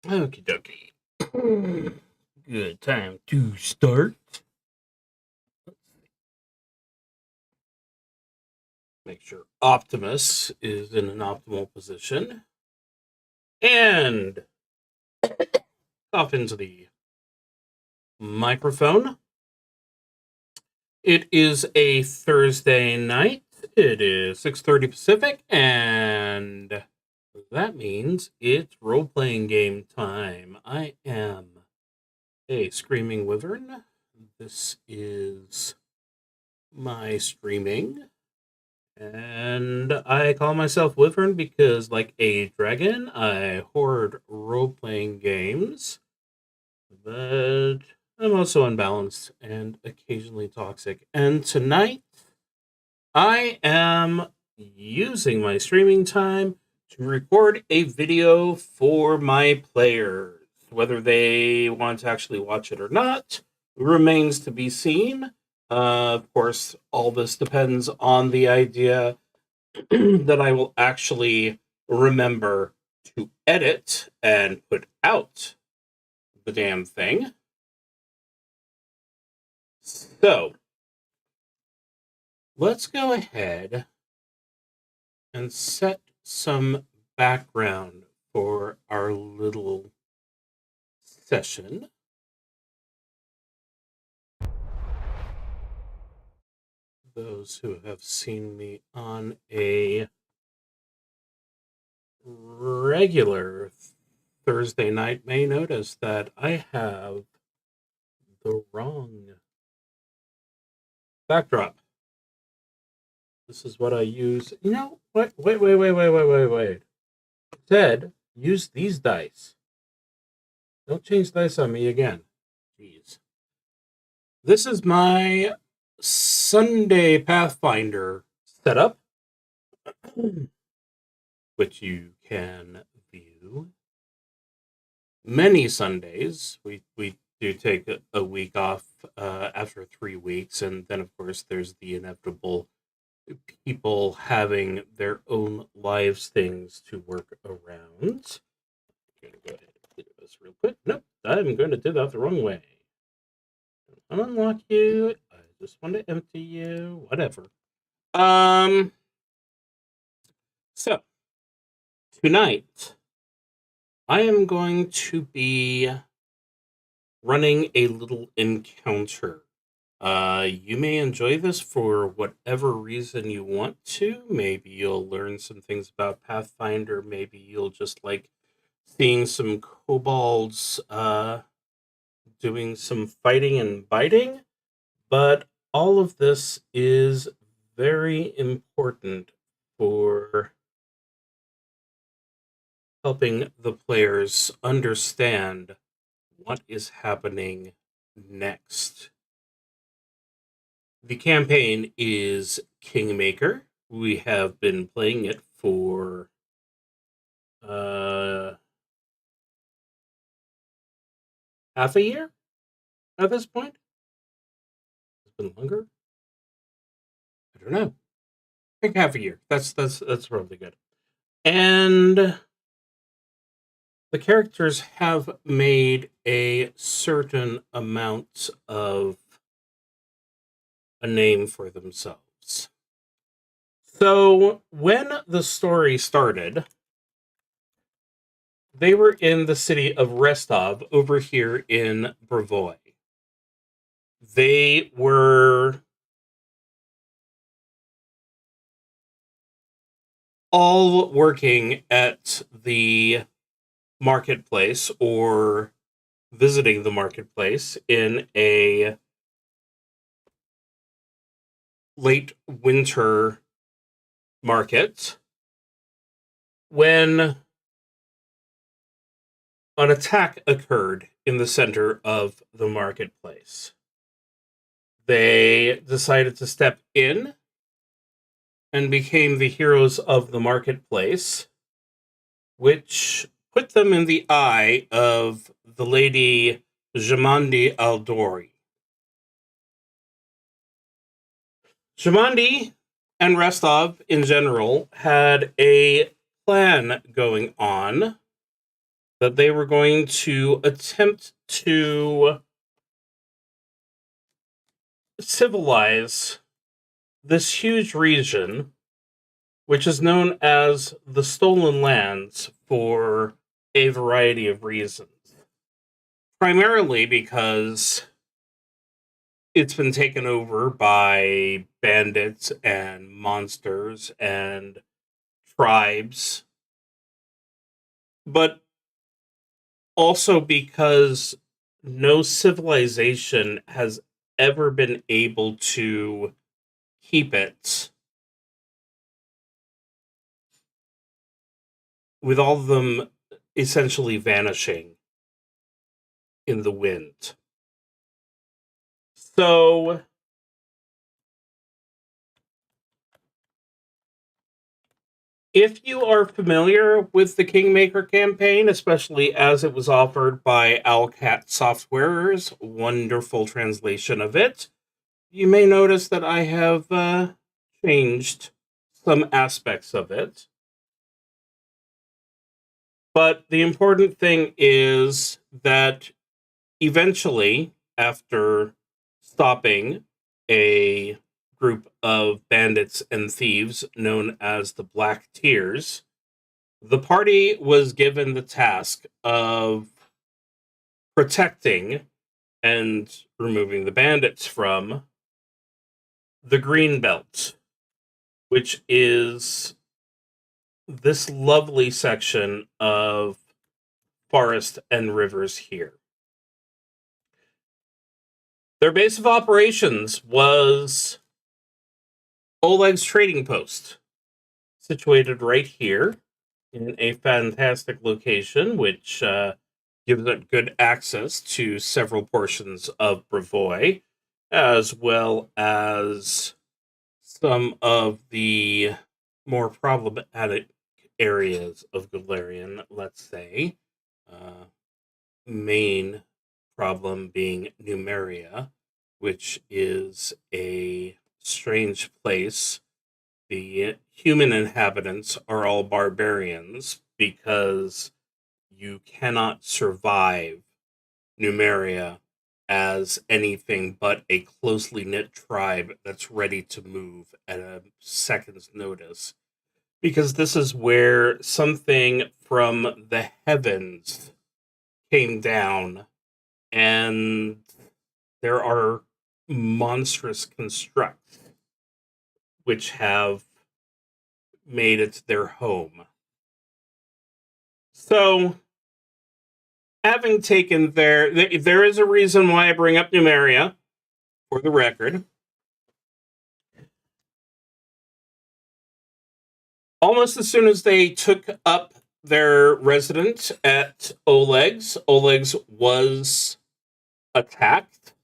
Okie dokie. Good time to start. Make sure Optimus is in an optimal position. And off into the microphone. It is a Thursday night. It is 6:30 Pacific, and that means it's role-playing game time. I am a ScreamingWyvern. This is my streaming. And I call myself Wyvern because, like a dragon, I hoard role-playing games. But I'm also unbalanced and occasionally toxic. And tonight, I am using my streaming time to record a video for my players. Whether they want to actually watch it or not remains to be seen. Of course, all this depends on the idea that I will actually remember to edit and put out the damn thing. So, let's go ahead and set some background for our little session. Those who have seen me on a regular Thursday night may notice that I have the wrong backdrop. This is what I use. You know what? Wait. Ted, use these dice. Don't change dice on me again. Jeez. This is my Sunday Pathfinder setup, which you can view many Sundays. We do take a week off after 3 weeks, and then of course there's the inevitable people having their own lives things to work around. I'm going to go ahead and do this real quick. Nope, I'm going to do that the wrong way. Unlock you. I just want to empty you. Whatever. So tonight I am going to be running a little encounter. You may enjoy this for whatever reason you want to. Maybe you'll learn some things about Pathfinder. Maybe you'll just like seeing some kobolds doing some fighting and biting. But all of this is very important for helping the players understand what is happening next. The campaign is Kingmaker. We have been playing it for half a year at this point. It's been longer. I don't know. I think half a year. That's probably good. And the characters have made a certain amount of a name for themselves. So when the story started, they were in the city of Restov over here in Brevoy. They were all working at the marketplace or visiting the marketplace in a late winter market when an attack occurred in the center of the marketplace. They decided to step in and became the heroes of the marketplace, which put them in the eye of the lady Jamandi Aldori. Jamandi and Restov in general had a plan going on that they were going to attempt to civilize this huge region, which is known as the Stolen Lands for a variety of reasons. Primarily because it's been taken over by bandits and monsters and tribes, but also because no civilization has ever been able to keep it, with all of them essentially vanishing in the wind. So if you are familiar with the Kingmaker campaign, especially as it was offered by Owlcat Software's wonderful translation of it, you may notice that I have changed some aspects of it. But the important thing is that eventually, after stopping a group of bandits and thieves known as the Black Tears, the party was given the task of protecting and removing the bandits from the Green Belt, which is this lovely section of forest and rivers here. Their base of operations was Oleg's trading post, situated right here in a fantastic location, which gives it good access to several portions of Brevoy, as well as some of the more problematic areas of Galarian, let's say. Main problem being Numeria, which is a strange place. The human inhabitants are all barbarians because you cannot survive Numeria as anything but a closely knit tribe that's ready to move at a second's notice. Because this is where something from the heavens came down, and there are monstrous constructs which have made it their home. So, having taken there is a reason why I bring up Numeria, for the record. Almost as soon as they took up their residence at Oleg's was attacked.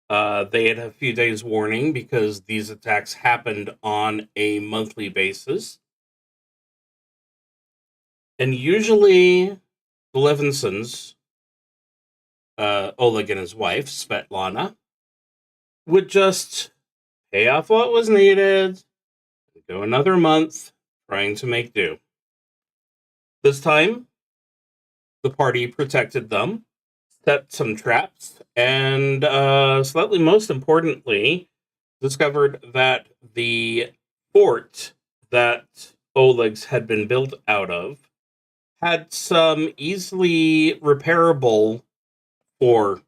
They had a few days' warning because these attacks happened on a monthly basis. And usually, the Levinsons, Oleg and his wife, Svetlana, would just pay off what was needed, go another month, trying to make do. This time, the party protected them, set some traps, and slightly most importantly, discovered that the fort that Oleg's had been built out of had some easily repairable, or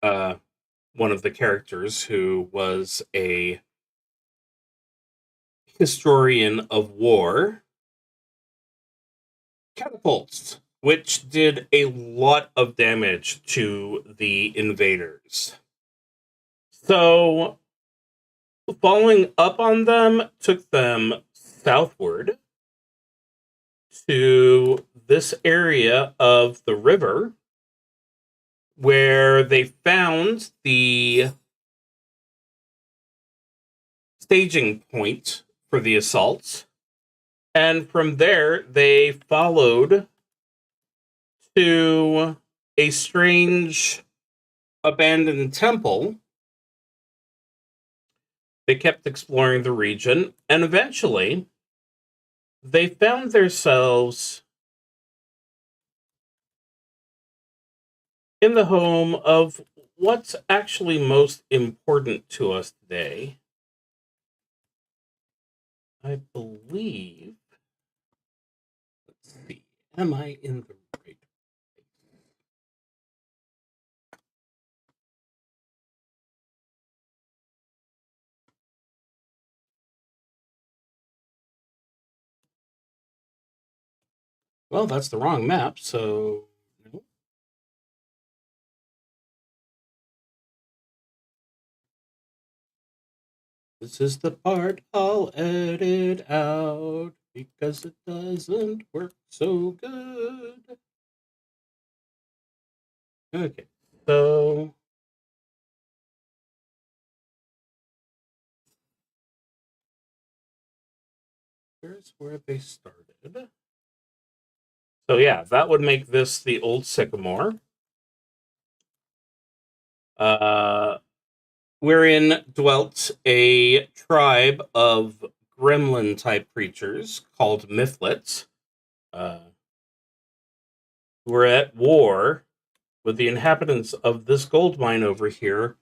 one of the characters who was a historian of war, catapults, which did a lot of damage to the invaders. So, following up on them took them southward to this area of the river, where they found the staging point for the assault. And from there, they followed to a strange abandoned temple. They kept exploring the region, and eventually, they found themselves in the home of what's actually most important to us today. I believe, let's see, am I in the right? Well, that's the wrong map, so no. This is the part I'll edit out because it doesn't work so good. Okay, so here's where they started. So yeah, that would make this the old sycamore. Wherein dwelt a tribe of gremlin-type creatures called Mythlets, who were at war with the inhabitants of this gold mine over here,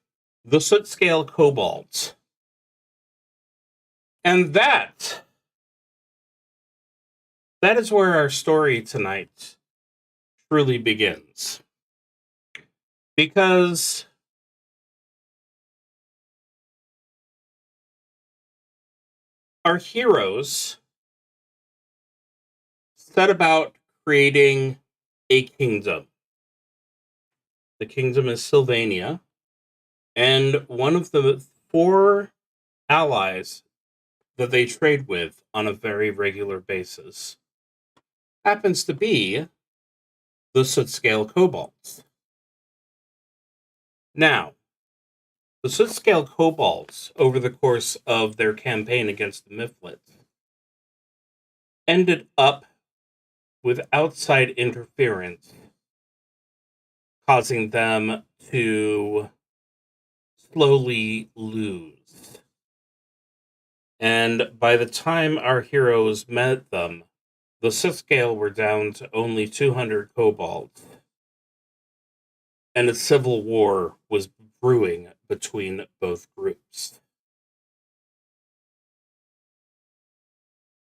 the soot-scale kobolds. And that is where our story tonight truly begins. Because our heroes set about creating a kingdom. The kingdom is Sylvania, and one of the 4 allies that they trade with on a very regular basis happens to be the soot-scale kobolds. Now, the soot-scale kobolds, over the course of their campaign against the Mythlets, ended up with outside interference, causing them to slowly lose. And by the time our heroes met them, the soot-scale were down to only 200 kobolds, and a civil war was brewing between both groups.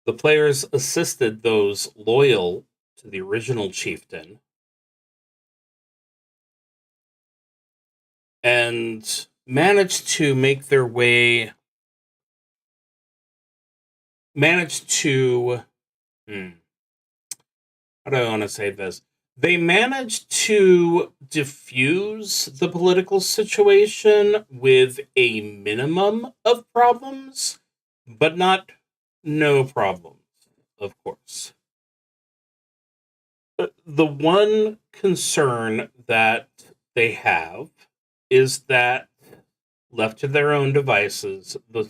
The players assisted those loyal to the original chieftain and managed to how do I want to say this? They managed to diffuse the political situation with a minimum of problems, but not no problems, of course. The one concern that they have is that, left to their own devices, the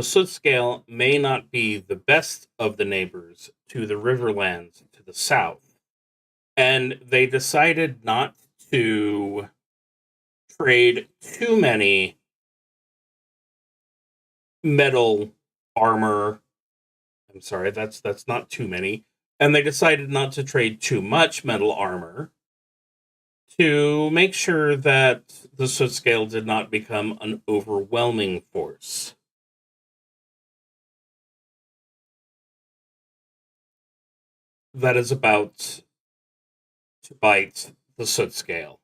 soot-scale may not be the best of the neighbors to the Riverlands to the south. And they decided not to trade too many metal armor. I'm sorry, that's not too many. And they decided not to trade too much metal armor to make sure that the soot-scale did not become an overwhelming force. That is about to bite the soot-scale.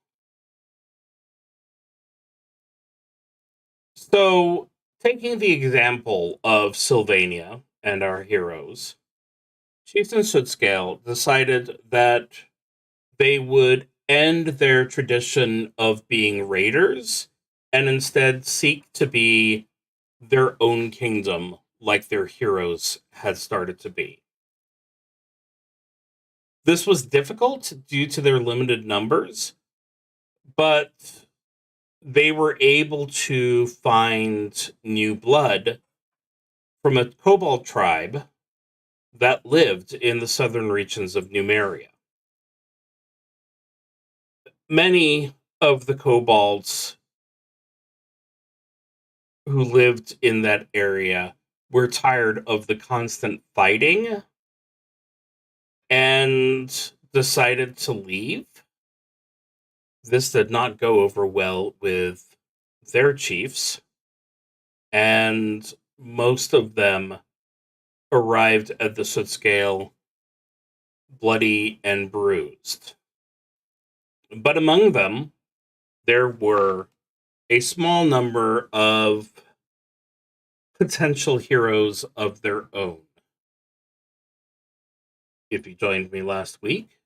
So, taking the example of Sylvania and our heroes, Chieftain Soot-scale decided that they would end their tradition of being raiders and instead seek to be their own kingdom like their heroes had started to be. This was difficult due to their limited numbers, but they were able to find new blood from a kobold tribe that lived in the southern regions of Numeria. Many of the kobolds who lived in that area were tired of the constant fighting and decided to leave. This did not go over well with their chiefs, and most of them arrived at the soot scale bloody and bruised. But among them, there were a small number of potential heroes of their own. If you joined me last week,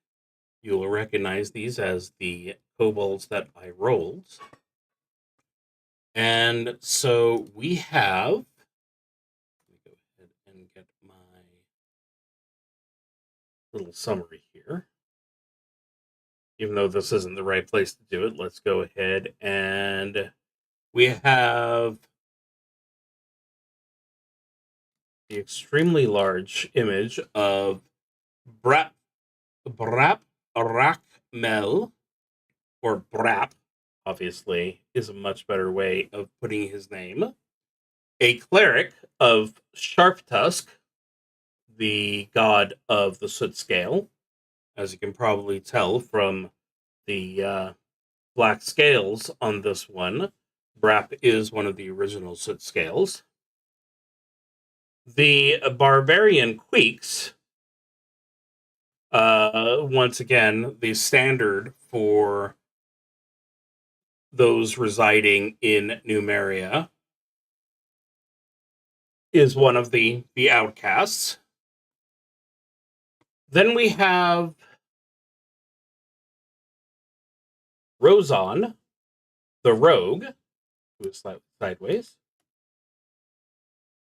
you will recognize these as the kobolds that I rolled. And so we have, let me go ahead and get my little summary here. Even though this isn't the right place to do it, let's go ahead and we have the extremely large image of Brap Arakmel, or Brap, obviously, is a much better way of putting his name. A cleric of Sharptusk, the god of the soot scale. As you can probably tell from the black scales on this one, Brap is one of the original soot scales. The barbarian Queeks, once again, the standard for those residing in Numeria, is one of the outcasts. Then we have Rozon, the rogue, who is slightly sideways.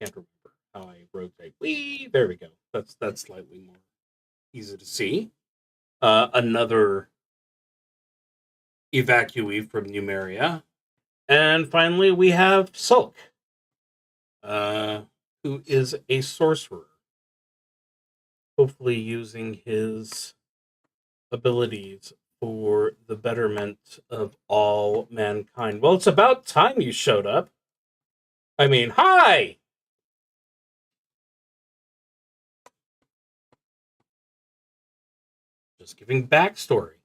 Can't remember how I rotate. Whee! There we go. That's slightly more easy to see. Another evacuee from Numeria. And finally, we have Sulk, who is a sorcerer, hopefully using his abilities for the betterment of all mankind. Well, it's about time you showed up. I mean, hi! Just giving backstory.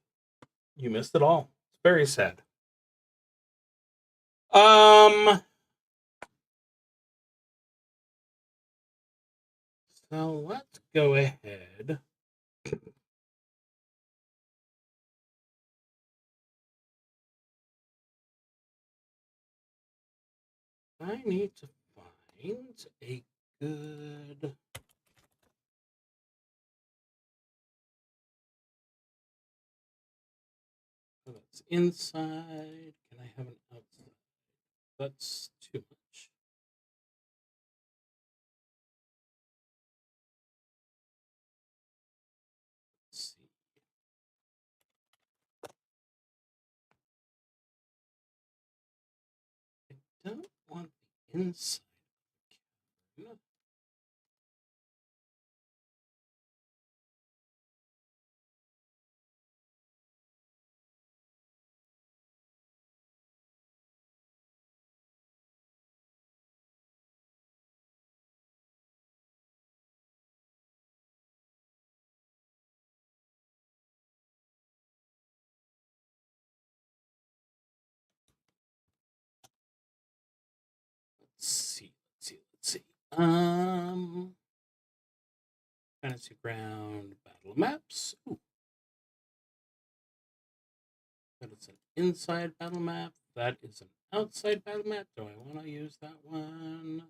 You missed it all. It's very sad. So let's go ahead. I need to find a good... Oh, that's inside. Can I have an outside? That's too much. Let's see. I don't want the inside. Let's see. Fantasy Ground battle maps. Ooh. That is an inside battle map. That is an outside battle map. Do I want to use that one?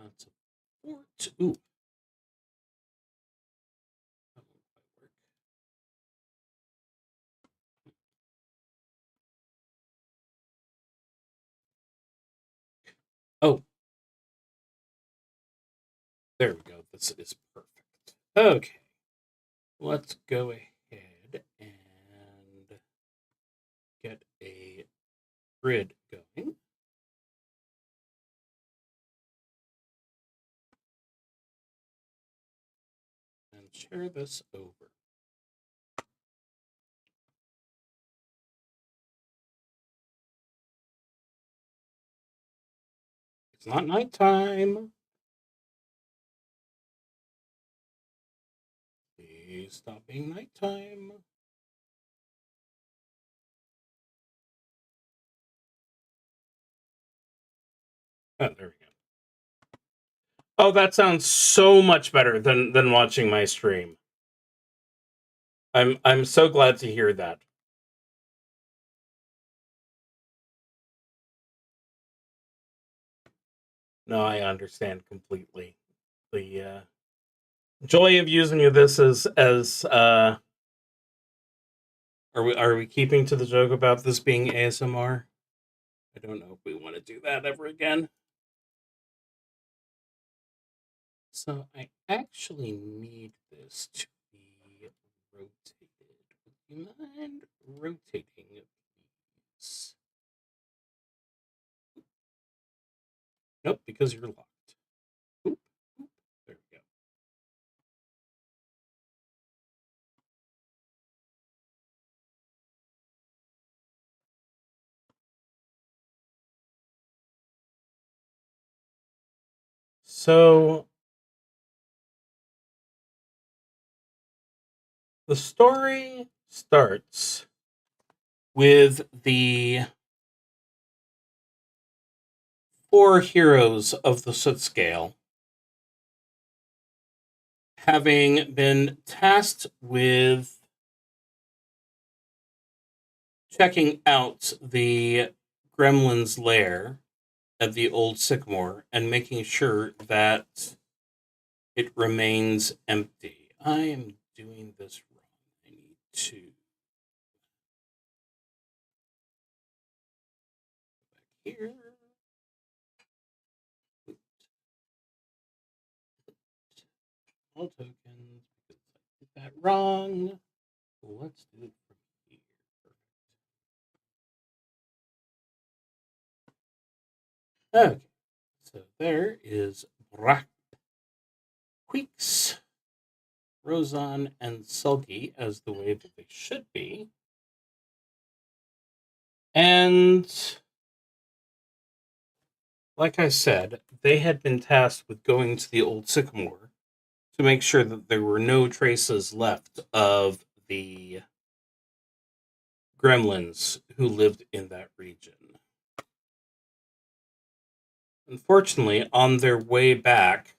That's a fort. Ooh. That won't quite work. Oh. There we go. This is perfect. Okay. Let's go ahead and get a grid going. And share this over. It's not nighttime. Please stop being nighttime. Oh, there we go. Oh, that sounds so much better than watching my stream. I'm so glad to hear that. No, I understand completely. The joy of using this as are we keeping to the joke about this being ASMR? I don't know if we want to do that ever again. So I actually need this to be rotated. Would you mind rotating it, please? Nope, because you're locked. Oop, oop. There we go. So the story starts with the 4 heroes of the Soot Scale having been tasked with checking out the gremlin's lair at the old sycamore and making sure that it remains empty. I am doing this wrong. I need to go back here. All tokens because I did that wrong. Let's do it from here. Perfect. Okay, so there is Brack, Queeks, Rozon, and Sulky as the way that they should be. And like I said, they had been tasked with going to the old sycamore to make sure that there were no traces left of the gremlins who lived in that region. Unfortunately, on their way back,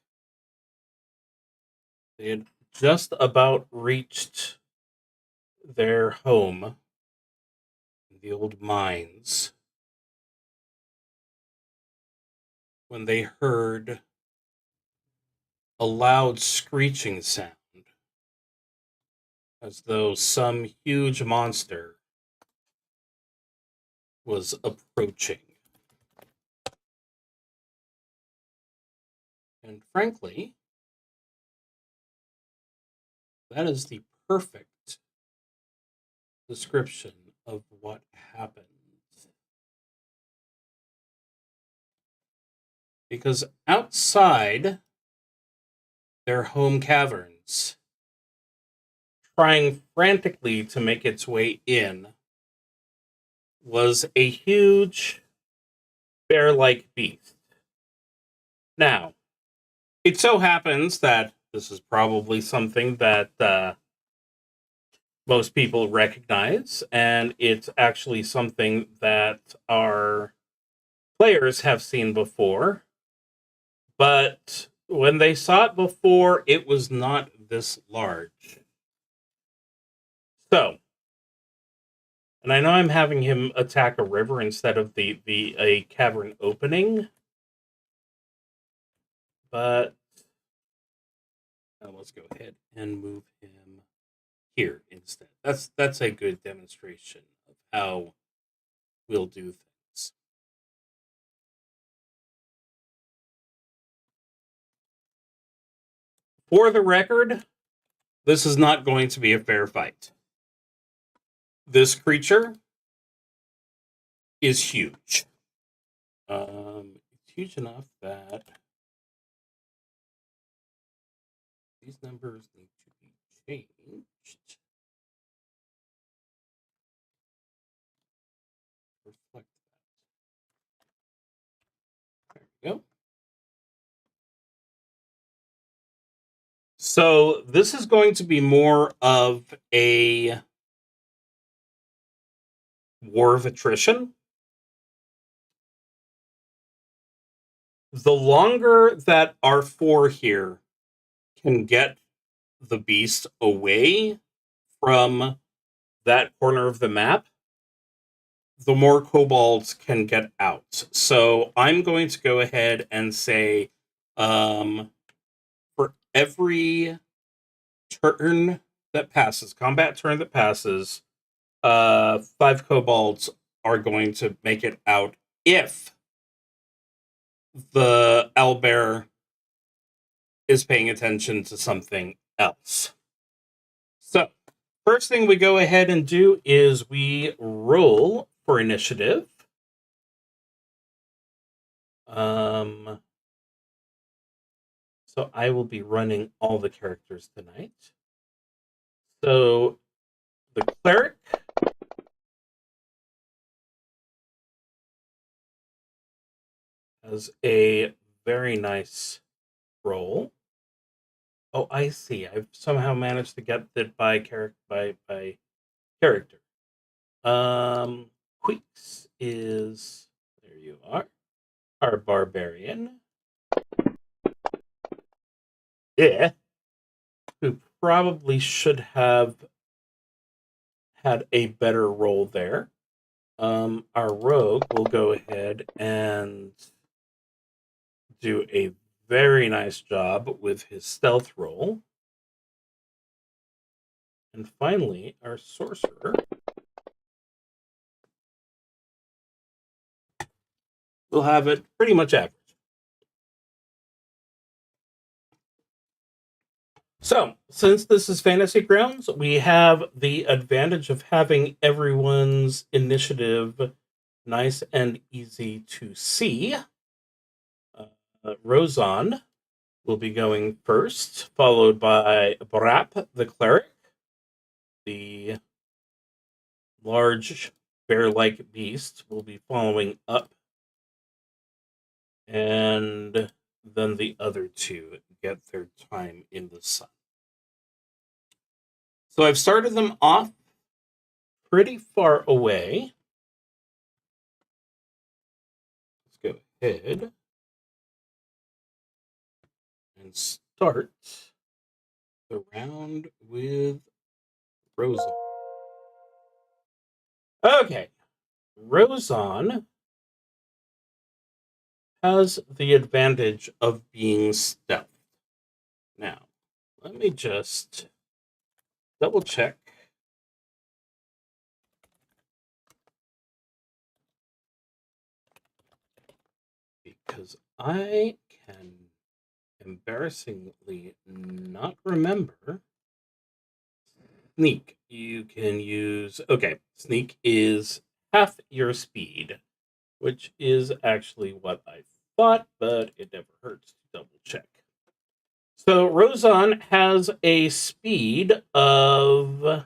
they had just about reached their home, the old mines, when they heard a loud screeching sound, as though some huge monster was approaching. And frankly, that is the perfect description of what happened. Because outside their home caverns, trying frantically to make its way in, was a huge bear-like beast. Now, it so happens that this is probably something that most people recognize, and it's actually something that our players have seen before. But when they saw it before, it was not this large. So, and I know I'm having him attack a river instead of a cavern opening, but let's go ahead and move him here instead. That's a good demonstration of how we'll do things. For the record, this is not going to be a fair fight. This creature is huge. It's huge enough that these numbers need to be changed. Reflect that. There we go. So this is going to be more of a war of attrition. The longer that our 4 here can get the beast away from that corner of the map, the more kobolds can get out. So I'm going to go ahead and say for every turn that passes, combat turn that passes, 5 kobolds are going to make it out if the owlbear is paying attention to something else. So, first thing we go ahead and do is we roll for initiative. So I will be running all the characters tonight. So the cleric has a very nice roll. Oh, I see. I've somehow managed to get it by character. Queeks is, there you are, our barbarian. Yeah. Who probably should have had a better roll there. Our rogue will go ahead and do a very nice job with his stealth roll. And finally, our sorcerer will have it pretty much average. So, since this is Fantasy Grounds, we have the advantage of having everyone's initiative nice and easy to see. Rozan will be going first, followed by Brap, the cleric, the large bear-like beast will be following up, and then the other two get their time in the sun. So I've started them off pretty far away. Let's go ahead and start the round with Rozan. Okay, Rozan has the advantage of being stealth. Now, let me just double check. Because I can embarrassingly not remember. Sneak. You can use. Okay, sneak is half your speed, which is actually what I thought, but it never hurts to double check. So Rozan has a speed of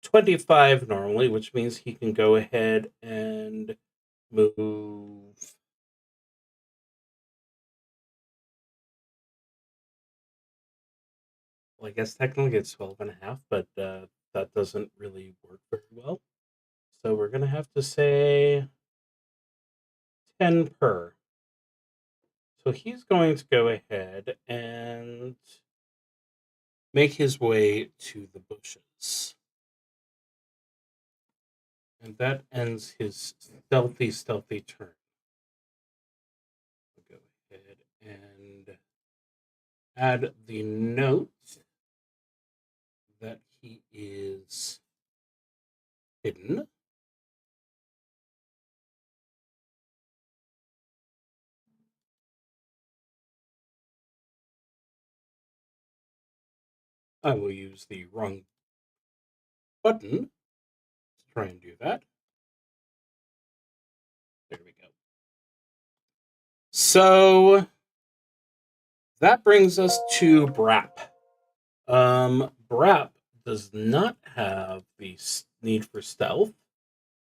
25 normally, which means he can go ahead and move. Well, I guess technically it's 12 and a half, but that doesn't really work very well. So we're going to have to say 10 per. So he's going to go ahead and make his way to the bushes. And that ends his stealthy turn. I'll go ahead and add the note that he is hidden. I will use the wrong button try and do that. There we go. So that brings us to Brap. Brap does not have the need for stealth.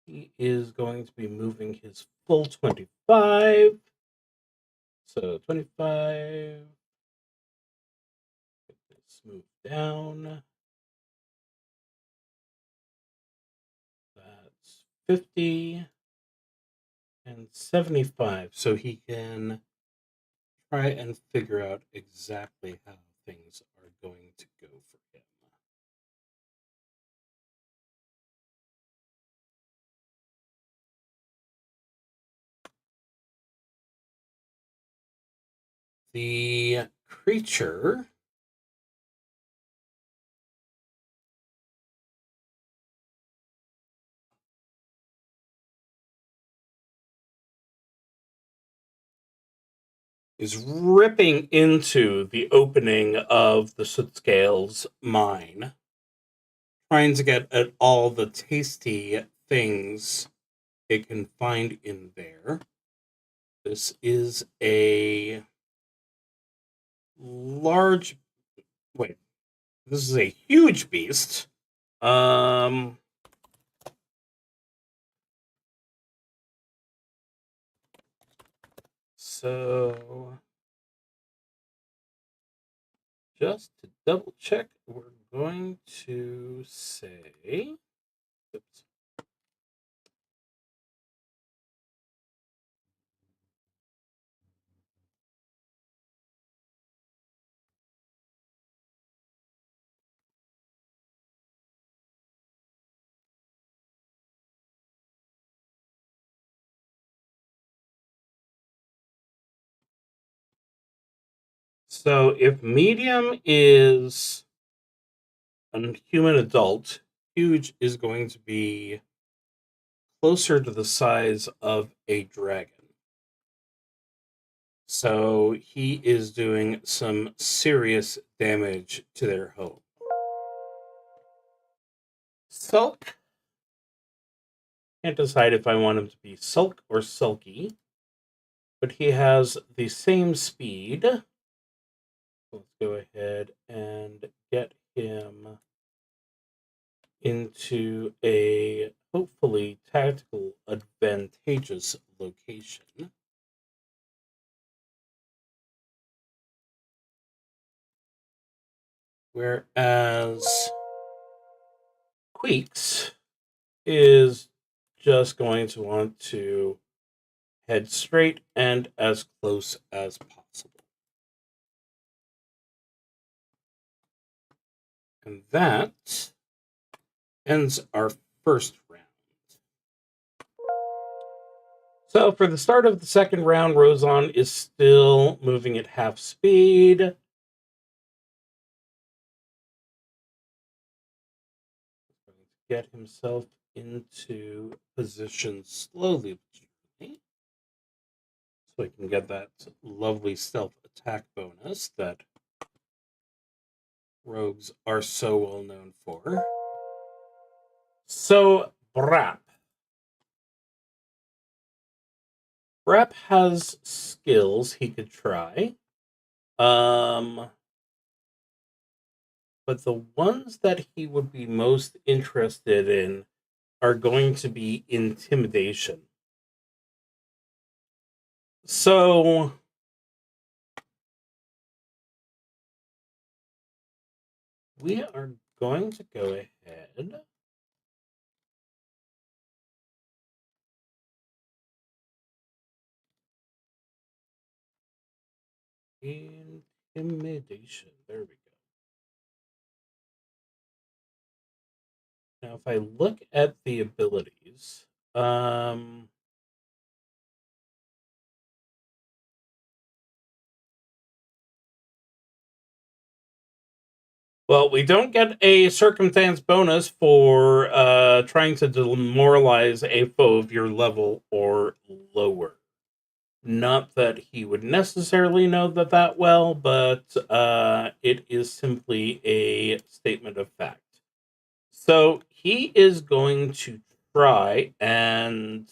He is going to be moving his full 25. So 25. Get this moved down. That's 50 and 75. So he can try and figure out exactly how things are going to go for him. The creature is ripping into the opening of the soot scales mine, trying to get at all the tasty things it can find in there. This is a large... Wait. This is a huge beast. So... just to double check, we're going to say... Oops. So if medium is a human adult, huge is going to be closer to the size of a dragon. So he is doing some serious damage to their home. Sulk. Can't decide if I want him to be Sulk or Sulky, but he has the same speed. Let's go ahead and get him into a hopefully tactical advantageous location. Whereas Queeks is just going to want to head straight and as close as possible. And that ends our first round. So for the start of the second round, Rozon is still moving at half speed. Get himself into position slowly, so he can get that lovely stealth attack bonus that rogues are so well known for. So, Brap. Brap has skills he could try. But the ones that he would be most interested in are going to be intimidation. So we are going to go ahead intimidation. There we go. Now, if I look at the abilities, well, we don't get a circumstance bonus for trying to demoralize a foe of your level or lower. Not that he would necessarily know that well, but it is simply a statement of fact. So he is going to try and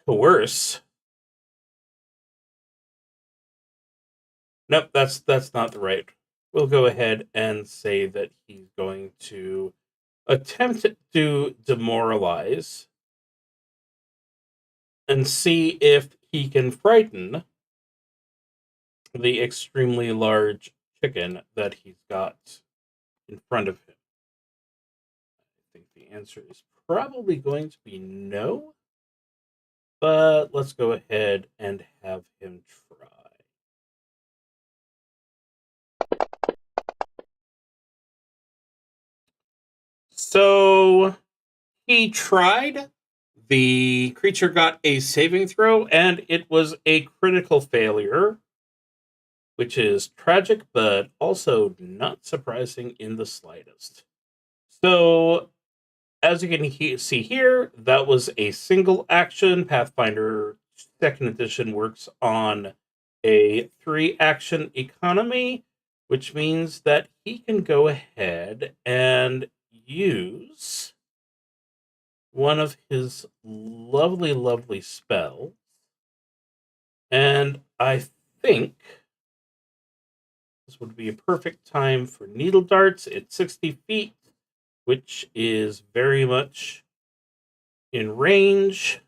coerce. Nope, that's not the right. We'll go ahead and say that he's going to attempt to demoralize and see if he can frighten the extremely large chicken that he's got in front of him. I think the answer is probably going to be no, but let's go ahead and have him try. So he tried. The creature got a saving throw, and it was a critical failure, which is tragic, but also not surprising in the slightest. So, as you can see here, that was a single action. Pathfinder 2nd Edition works on a 3-action economy, which means that he can go ahead and use one of his lovely, lovely spells. And I think this would be a perfect time for needle darts. It's 60 feet, which is very much in range.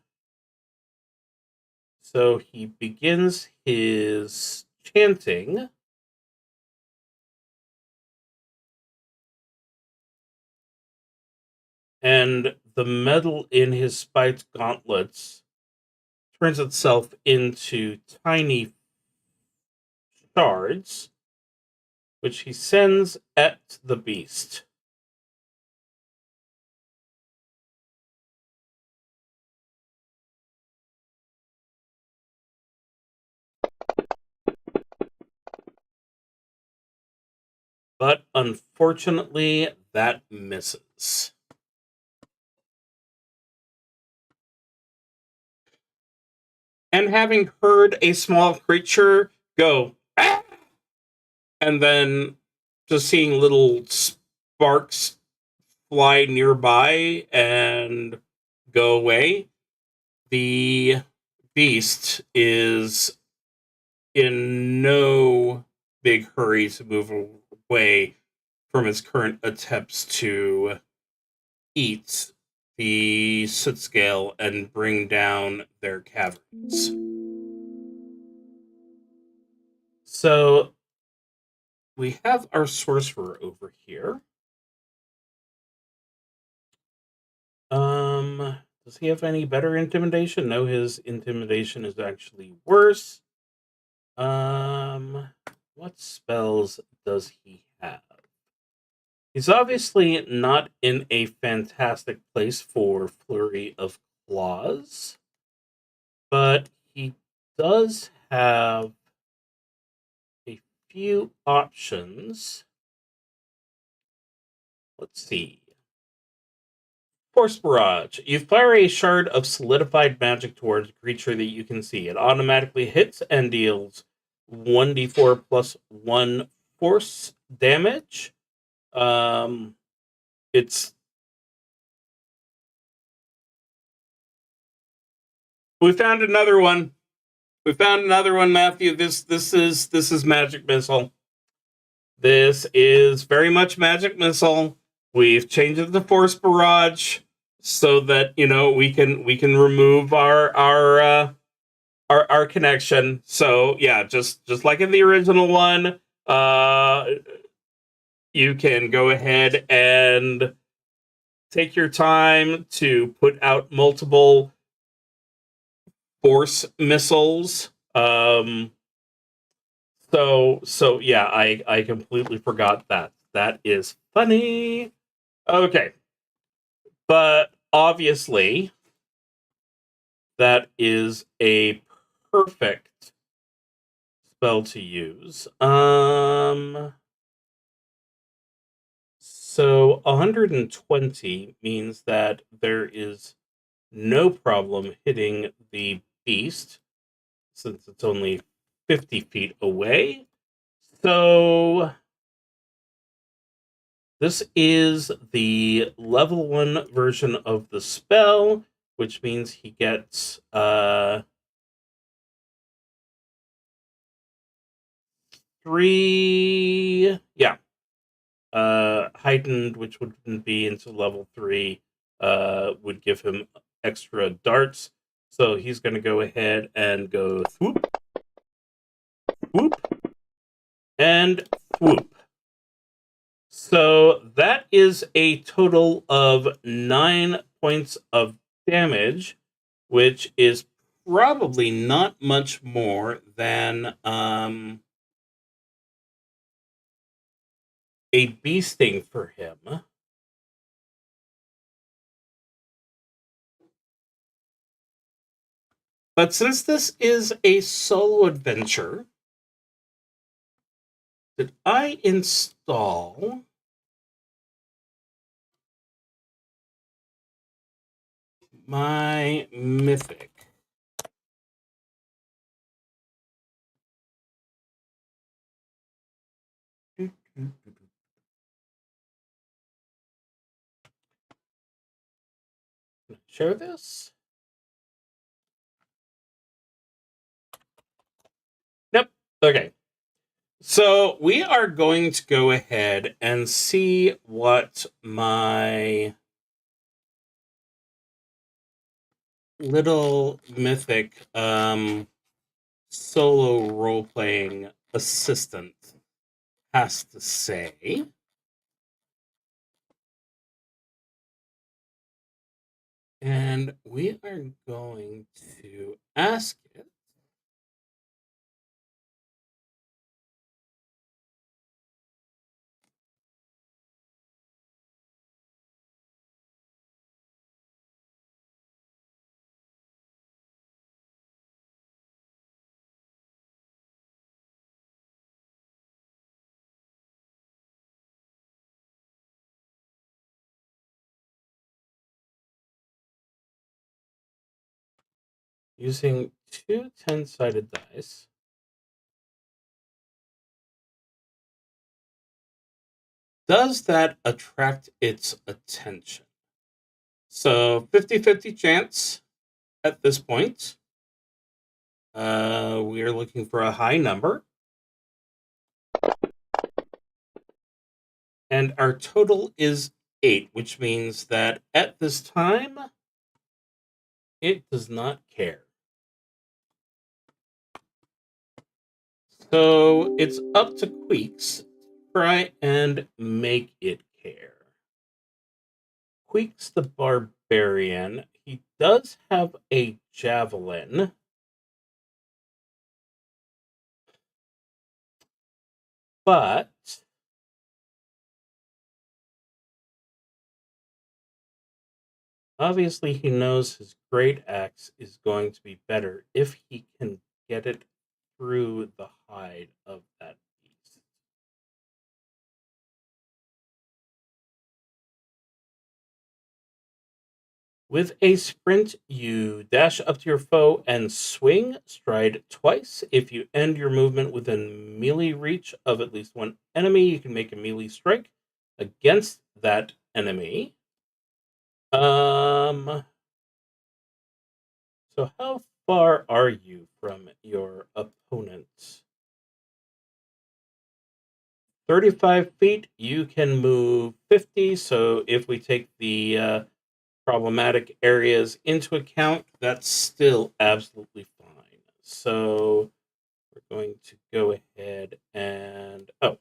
So he begins his chanting. And the metal in his spiked gauntlets turns itself into tiny shards, which he sends at the beast. But unfortunately, that misses. And having heard a small creature go, ah! And then just seeing little sparks fly nearby and go away, the beast is in no big hurry to move away from its current attempts to eat the soot scale and bring down their caverns. So we have our sorcerer over here. Does he have any better intimidation? No, his intimidation is actually worse. What spells does he have? He's obviously not in a fantastic place for Flurry of Claws, but he does have a few options. Let's see. Force Barrage. You fire a shard of solidified magic towards a creature that you can see. It automatically hits and deals 1d4 plus 1 force damage. It's we found another one. We found another one, Matthew. This is Magic Missile. This is very much Magic Missile. We've changed it to Force Barrage so that we can remove our connection. So yeah, just like in the original one, you can go ahead and take your time to put out multiple force missiles. So yeah, I completely forgot that. That is funny. Okay. But obviously that is a perfect spell to use. So 120 means that there is no problem hitting the beast since it's only 50 feet away. So This is the level 1 version of the spell, which means he gets 3, heightened, which wouldn't be until level 3, would give him extra darts. So he's going to go ahead and go thwoop, whoop, and thwoop. So that is a total of 9 points of damage, which is probably not much more than a bee sting for him. But since this is a solo adventure, did I install my mythic? Share this? Nope. Okay. So we are going to go ahead and see what my little mythic solo role-playing assistant has to say. And we are going to ask it using 2 10-sided dice. Does that attract its attention? So 50-50 chance at this point. We are looking for a high number. And our total is 8, which means that at this time, it does not care. So it's up to Queeks to try and make it care. Queeks the Barbarian, he does have a javelin. But obviously he knows his great axe is going to be better if he can get it through the hide of that beast. With a sprint, you dash up to your foe and swing, stride twice. If you end your movement within melee reach of at least one enemy, you can make a melee strike against that enemy. So how far are you from your opponent? 35 feet, you can move 50. So if we take the problematic areas into account, that's still absolutely fine. So we're going to go ahead and, oh,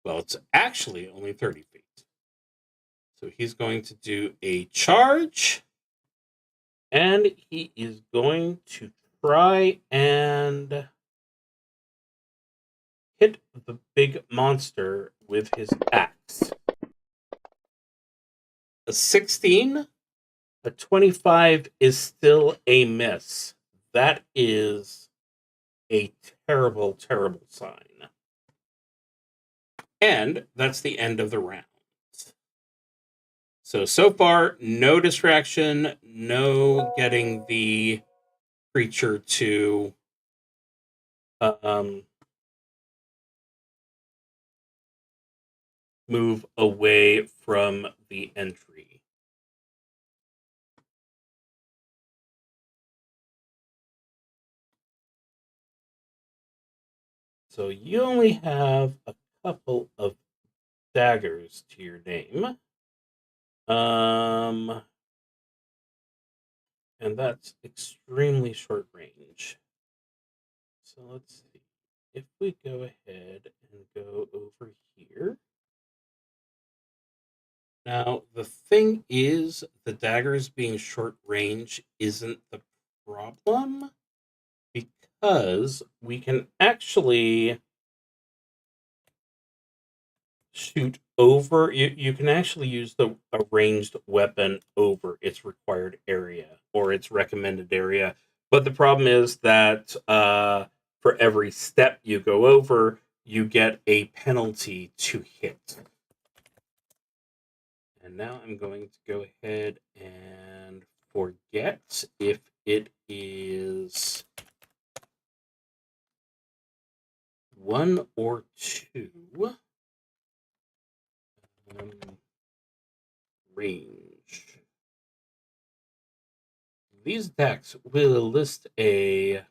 well, it's actually only 30 feet. So he's going to do a charge, and he is going to try and hit the big monster with his axe. A 16, a 25 is still a miss. That is a terrible, terrible sign. And that's the end of the round. So far, no distraction, no getting the creature to move away from the entry. So you only have a couple of daggers to your name. And that's extremely short range. So let's see. If we go ahead and go over here. Now, the thing is, the daggers being short range isn't the problem because we can actually shoot over. You can actually use a ranged weapon over its required area or its recommended area. But the problem is that for every step you go over, you get a penalty to hit. And now I'm going to go ahead and forget if it is 1 or 2. Range. These decks will list a...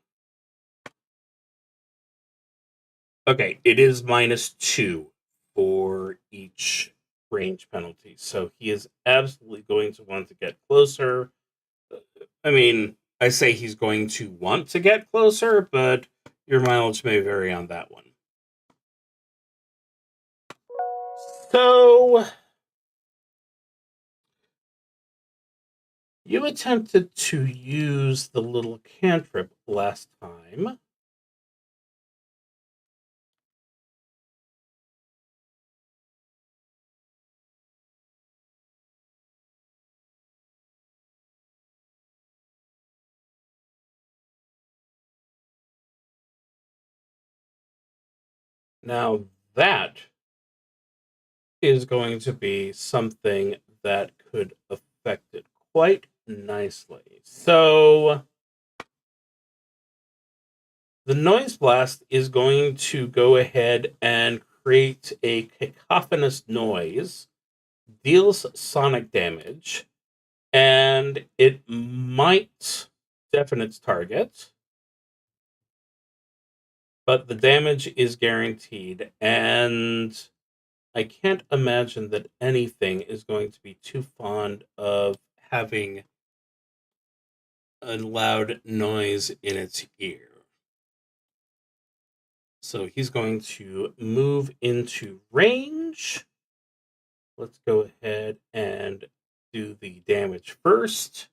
Okay, it is -2 for each range penalty. So he is absolutely going to want to get closer. I mean, I say he's going to want to get closer, but your mileage may vary on that one. So you attempted to use the little cantrip last time. Now that is going to be something that could affect it quite nicely. So the noise blast is going to go ahead and create a cacophonous noise, deals sonic damage, and it might deafen its target, but the damage is guaranteed, and I can't imagine that anything is going to be too fond of having a loud noise in its ear. So he's going to move into range. Let's go ahead and do the damage first.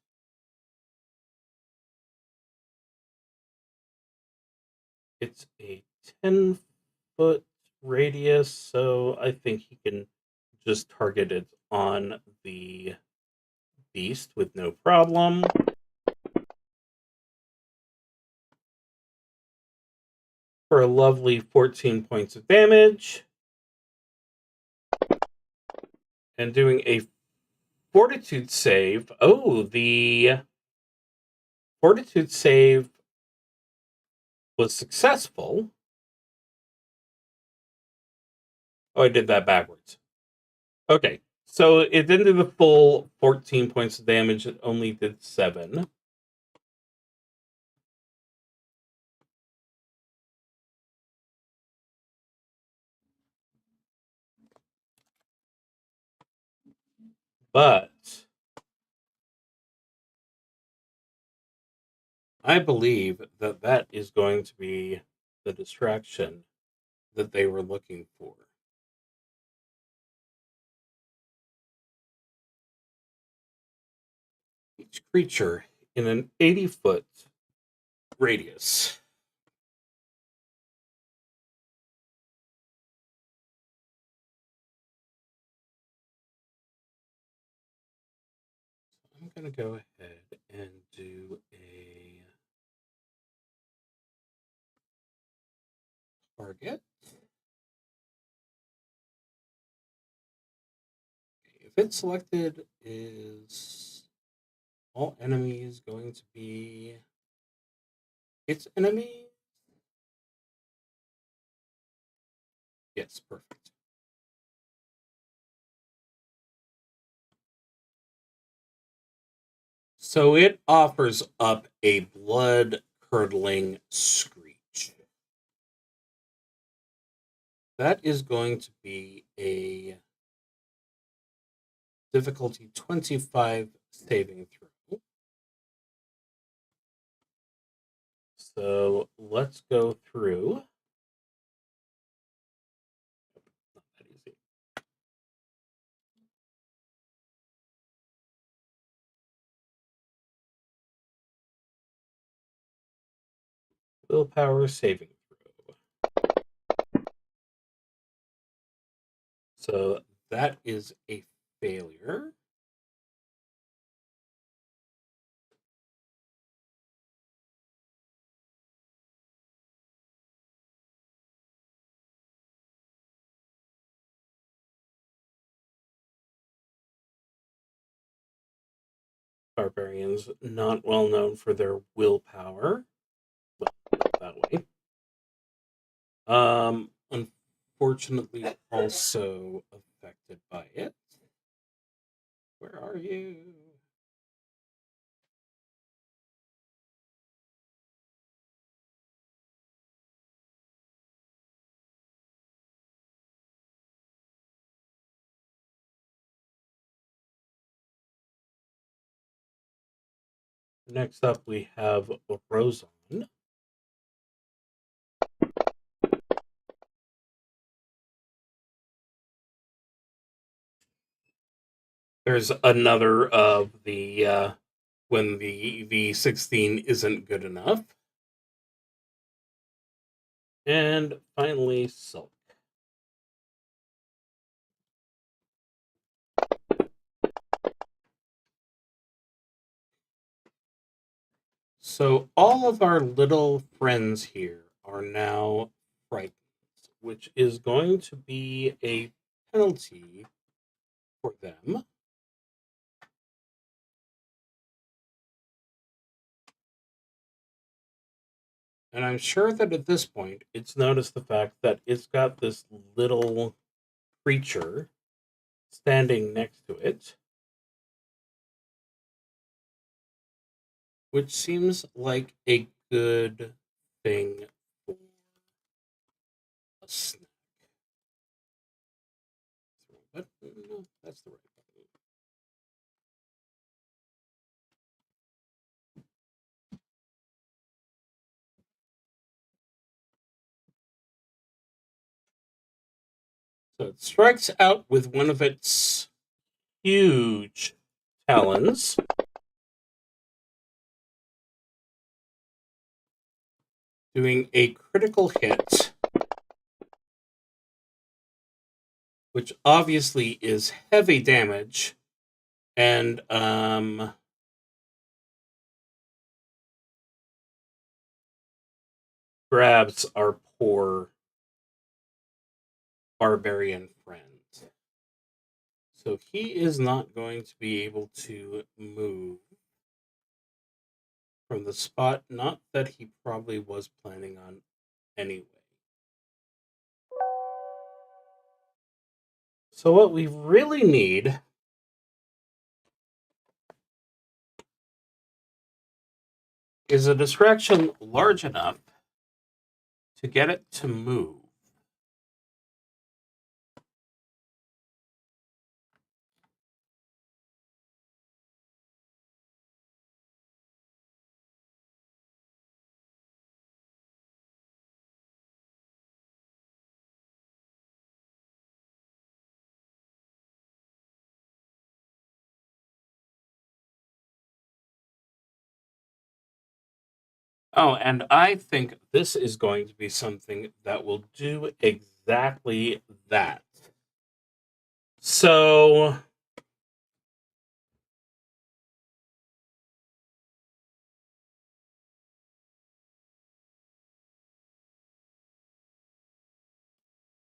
It's a 10-foot radius, so I think he can just target it on the beast with no problem. For a lovely 14 points of damage. And doing a fortitude save. Oh, the fortitude save was successful. Oh, I did that backwards. Okay, so it didn't do the full 14 points of damage, it only did 7. But I believe that that is going to be the distraction that they were looking for. Each creature in an 80-foot radius. I'm going to go ahead and do a target. If it's selected, is all enemies going to be its enemy? Yes, perfect. So it offers up a blood-curdling screech. That is going to be a difficulty 25 saving throw. So let's go through. Not that easy. Willpower saving throw. So that is a failure. Barbarians not well known for their willpower. That way. Unfortunately, also affected by it. Where are you? Next up, we have Rosan. There's another of the when the V16 isn't good enough. And finally, Sulk. So all of our little friends here are now frightened, which is going to be a penalty for them. And I'm sure that at this point, it's noticed the fact that it's got this little creature standing next to it, which seems like a good thing for a snack. But no, that's the right button. So it strikes out with one of its huge talons. Doing a critical hit, which obviously is heavy damage, and grabs our poor barbarian friend. So he is not going to be able to move from the spot, not that he probably was planning on anyway. So what we really need is a distraction large enough to get it to move. Oh, and I think this is going to be something that will do exactly that. So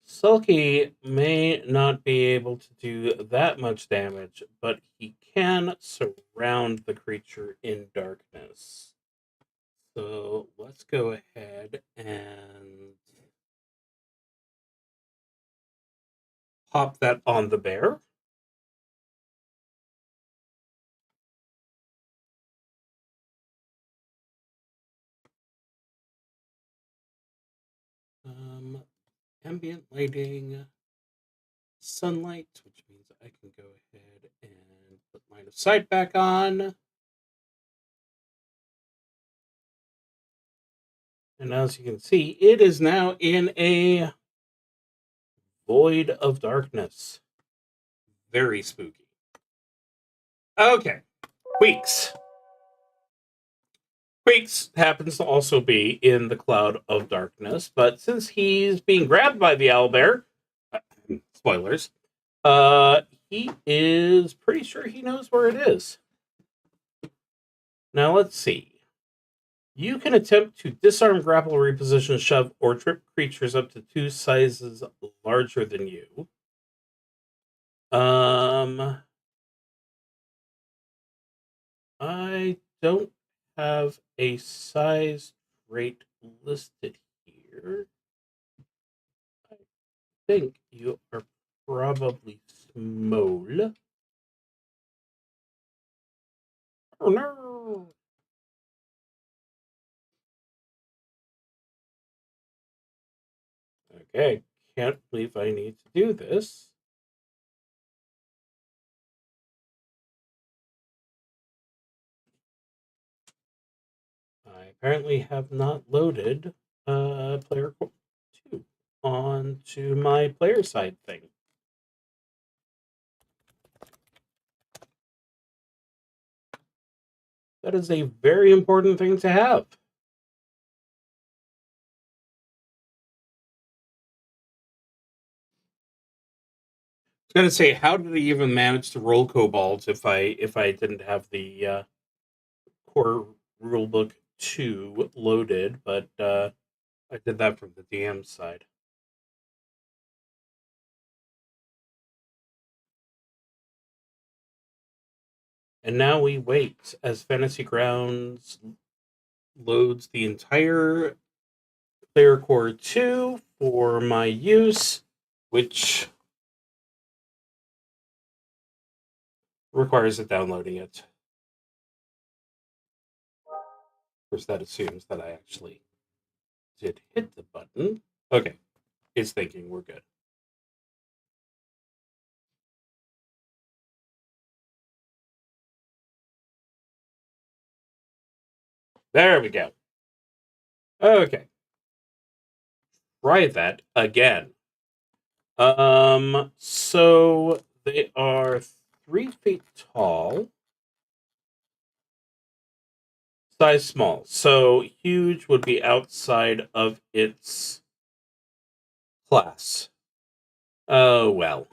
Sulky may not be able to do that much damage, but he can surround the creature in darkness. So let's go ahead and pop that on the bear. ambient lighting, sunlight, which means I can go ahead and put line of sight back on. And as you can see, it is now in a void of darkness. Very spooky. Okay, Queeks. Queeks happens to also be in the cloud of darkness, but since he's being grabbed by the owlbear, spoilers, he is pretty sure he knows where it is. Now let's see. You can attempt to disarm, grapple, reposition, shove, or trip creatures up to 2 sizes larger than you. I don't have a size rate listed here. I think you are probably small. Oh no! Okay, can't believe I need to do this. I apparently have not loaded player 2 onto my player side thing. That is a very important thing to have. I was going to say, how did I even manage to roll kobolds if I didn't have the core rulebook 2 loaded? But I did that from the DM side. And now we wait as Fantasy Grounds loads the entire player core 2 for my use, which requires it downloading it. Of course, that assumes that I actually did hit the button. Okay, it's thinking we're good. There we go. Okay. Try that again. So they are 3 feet tall. Size small. So huge would be outside of its class. Oh, well.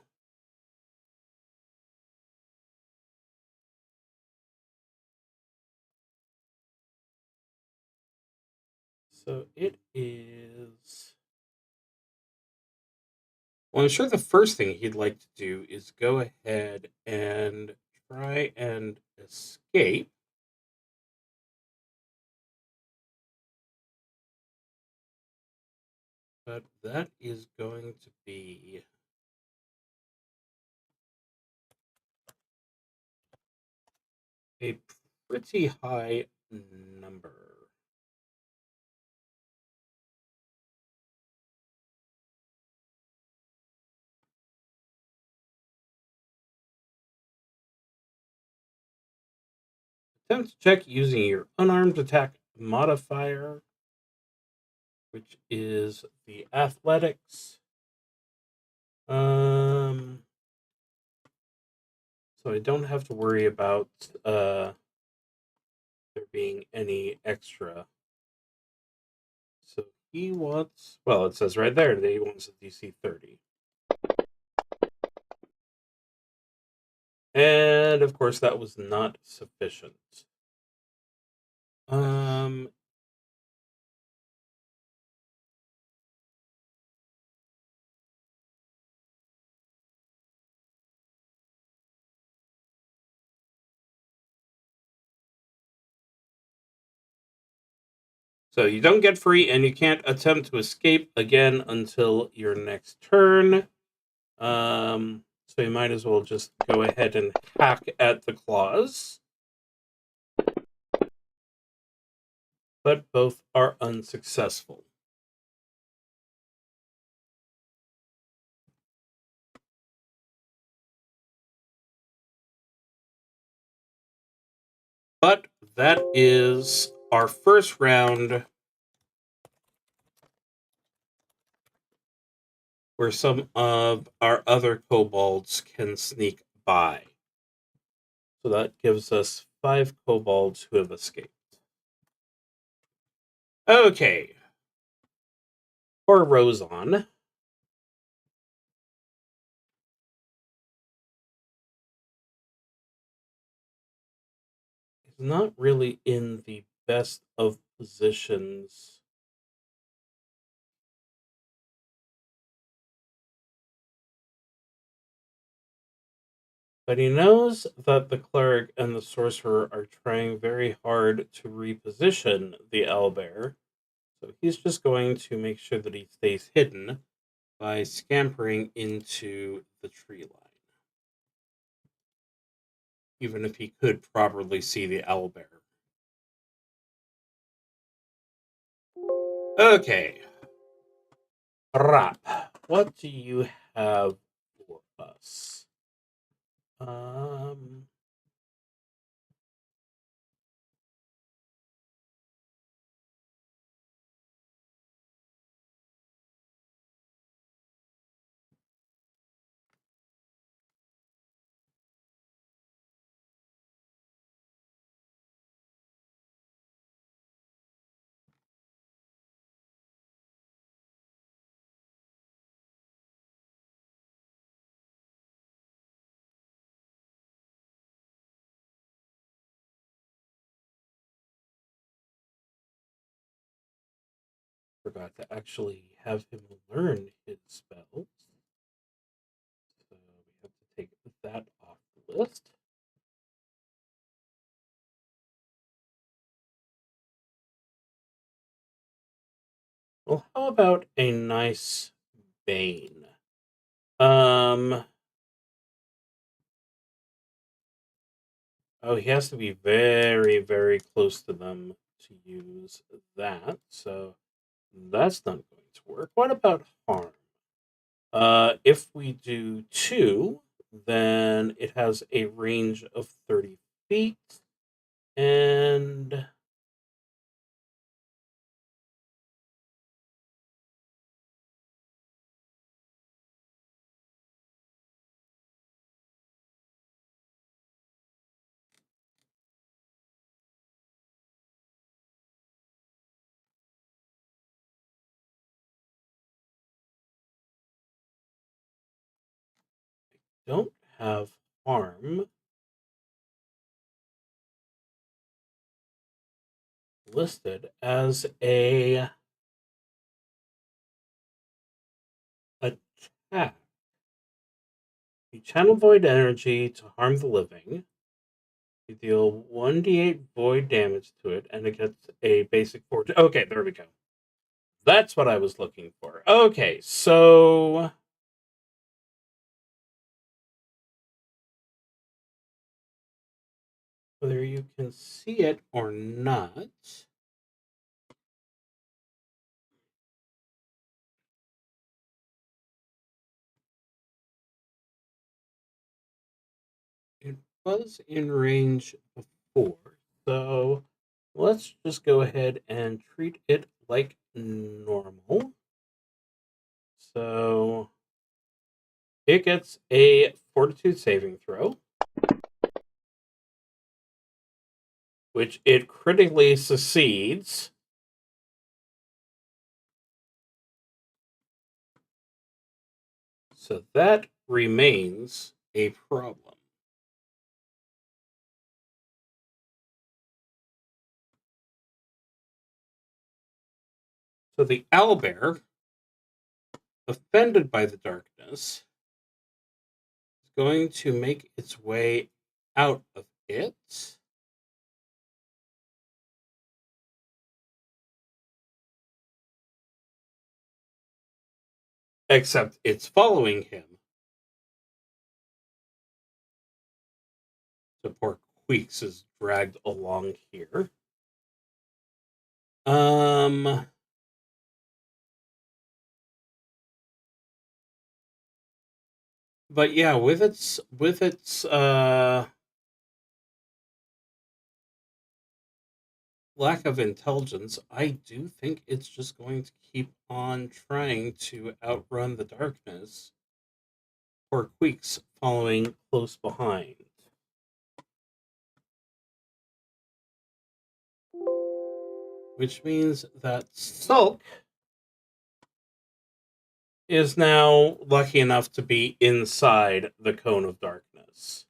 So it is. Well, I'm sure the first thing he'd like to do is go ahead and try and escape. But that is going to be a pretty high number. Attempt check using your unarmed attack modifier, which is the athletics. So I don't have to worry about there being any extra. So he wants, well, it says right there that he wants a DC 30. And of course, that was not sufficient. So you don't get free, and you can't attempt to escape again until your next turn. So you might as well just go ahead and hack at the claws. But both are unsuccessful. But that is our first round where some of our other kobolds can sneak by. So that gives us 5 kobolds who have escaped. Okay. Poor Rozon. Is not really in the best of positions. But he knows that the cleric and the sorcerer are trying very hard to reposition the owlbear. So he's just going to make sure that he stays hidden by scampering into the tree line. Even if he could properly see the owlbear. Okay. Rap, what do you have for us? Forgot to actually have him learn his spells. So we have to take that off the list. Well, how about a nice Bane? Oh, he has to be very, very close to them to use that. So that's not going to work. What about harm? If we do 2, then it has a range of 30 feet. And don't have harm listed as a attack. You channel void energy to harm the living. You deal 1d8 void damage to it, and it gets a basic fortune. Okay, there we go. That's what I was looking for. Okay, so whether you can see it or not, it was in range before. So let's just go ahead and treat it like normal. So it gets a fortitude saving throw, which it critically succeeds. So that remains a problem. So the owlbear, offended by the darkness, is going to make its way out of it. Except it's following him. So poor Queeks is dragged along here. But yeah, with its lack of intelligence, I do think it's just going to keep on trying to outrun the darkness, or Queeks following close behind. Which means that Sulk is now lucky enough to be inside the cone of darkness.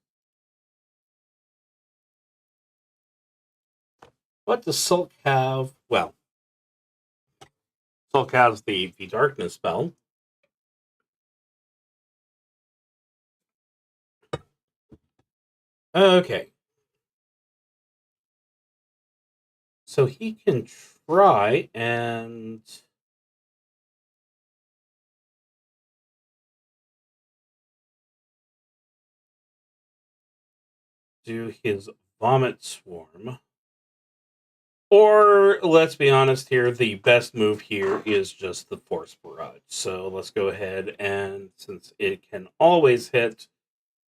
What does Sulk have? Well, Sulk has the darkness spell. Okay. So he can try and do his vomit swarm. Or, let's be honest here, the best move here is just the force barrage. So let's go ahead and, since it can always hit,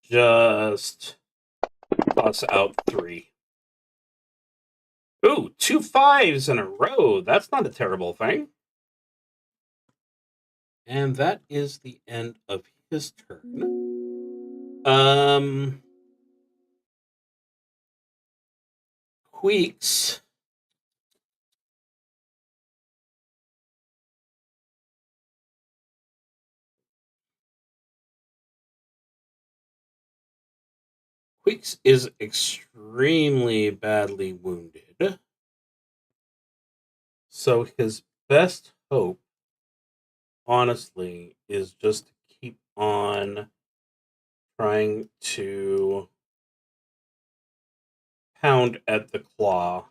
just toss out 3. Ooh, 2 5s in a row. That's not a terrible thing. And that is the end of his turn. Queeks. Queeks is extremely badly wounded. So his best hope, honestly, is just to keep on trying to pound at the claw.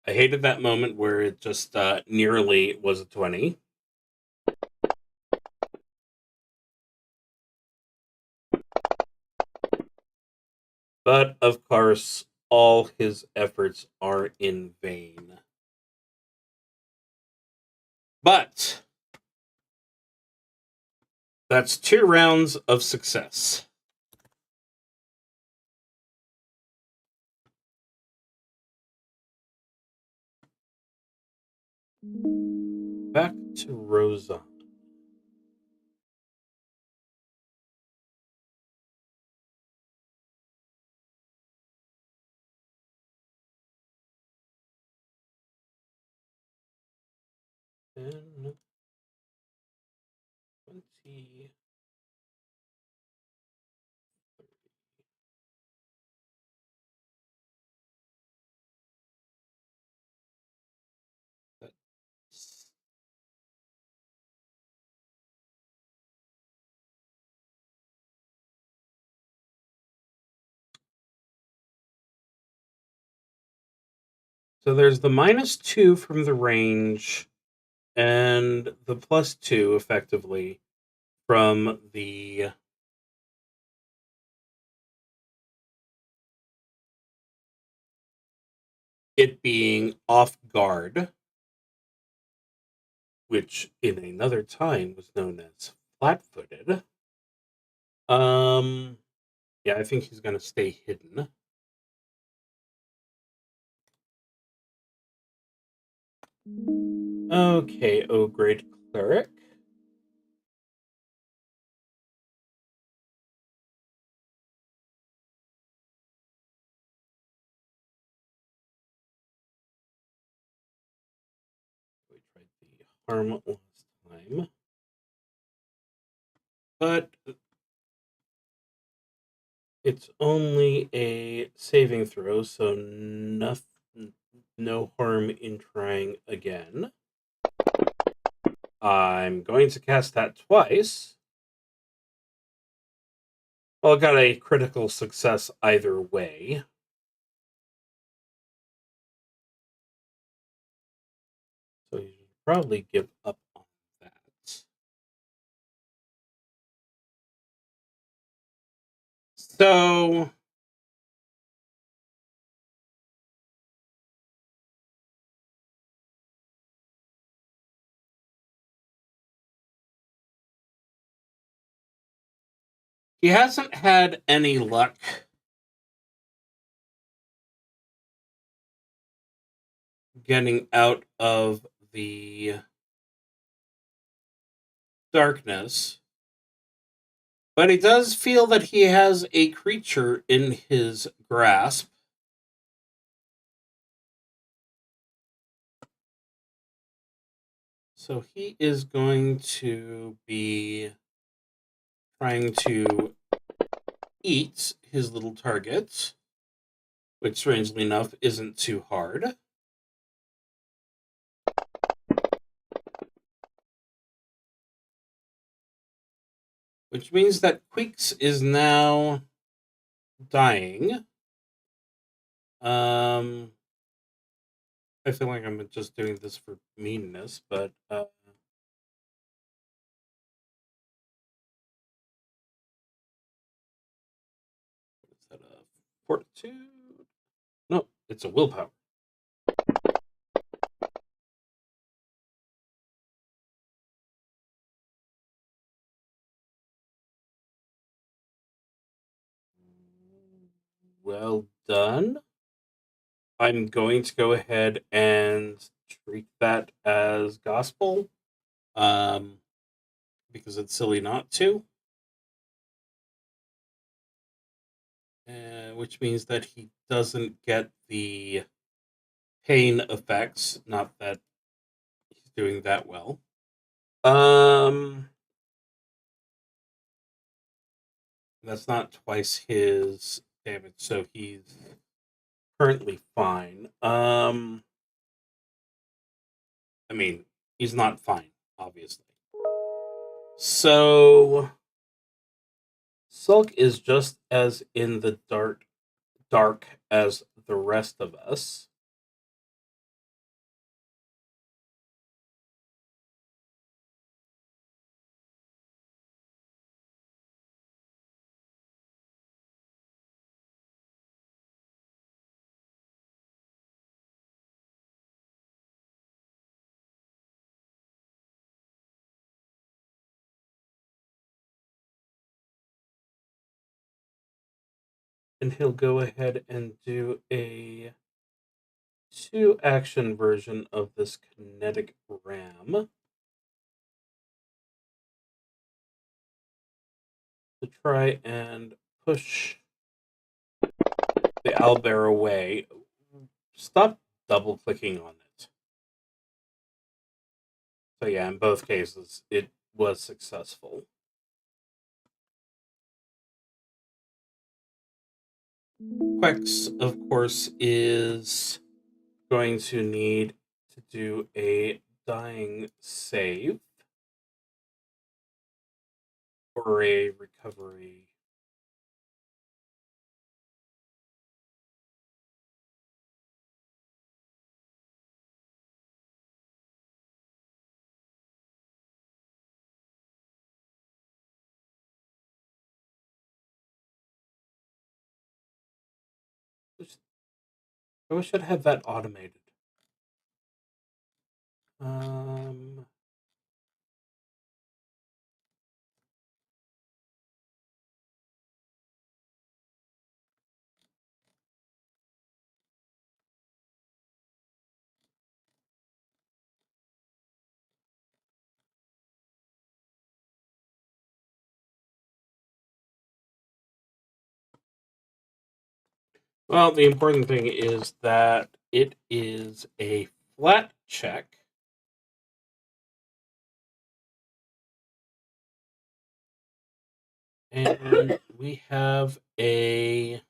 I hated that moment where it just nearly was a 20. But, of course, all his efforts are in vain. But that's 2 rounds of success. Back to Rosa. And 20. So there's the -2 from the range and the +2 effectively from the it being off guard, which in another time was known as flat-footed. Yeah, I think he's gonna stay hidden. Okay, oh great cleric. We tried the harm last time. But it's only a saving throw, so no harm in trying again. I'm going to cast that twice. Well, I got a critical success either way. So you should probably give up on that. So he hasn't had any luck getting out of the darkness. But he does feel that he has a creature in his grasp. So he is going to be trying to eat his little target, which strangely enough isn't too hard. Which means that Queeks is now dying. I feel like I'm just doing this for meanness, but is that a fortitude? No, it's a willpower. Well done. I'm going to go ahead and treat that as gospel, because it's silly not to. Which means that he doesn't get the pain effects. Not that he's doing that well. That's not twice his damage, so he's currently fine. I mean, he's not fine, obviously. So Sulk is just as in the dark as the rest of us. And he'll go ahead and do a 2-action version of this kinetic ram to try and push the owlbear away. Stop double clicking on it. So yeah, in both cases, it was successful. Quex, of course, is going to need to do a dying save for a recovery. I wish I'd had that automated. Um, well, the important thing is that it is a flat check. And we have a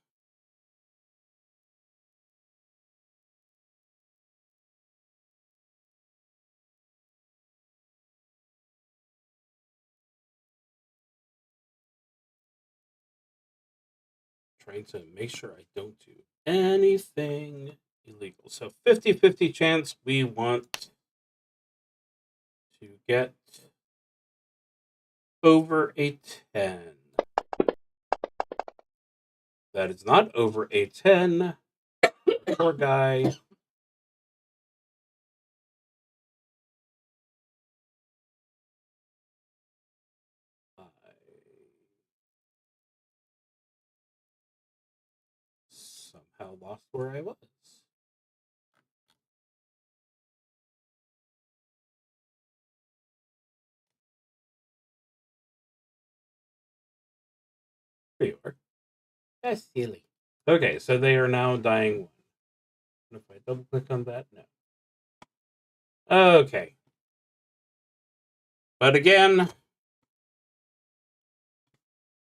trying to make sure I don't do anything illegal. So 50-50 chance we want to get over a 10. That is not over a 10. Poor guy. I somehow lost where I was. There you are. That's silly. Okay, so they are now dying 1. If I double click on that, no. Okay. But again,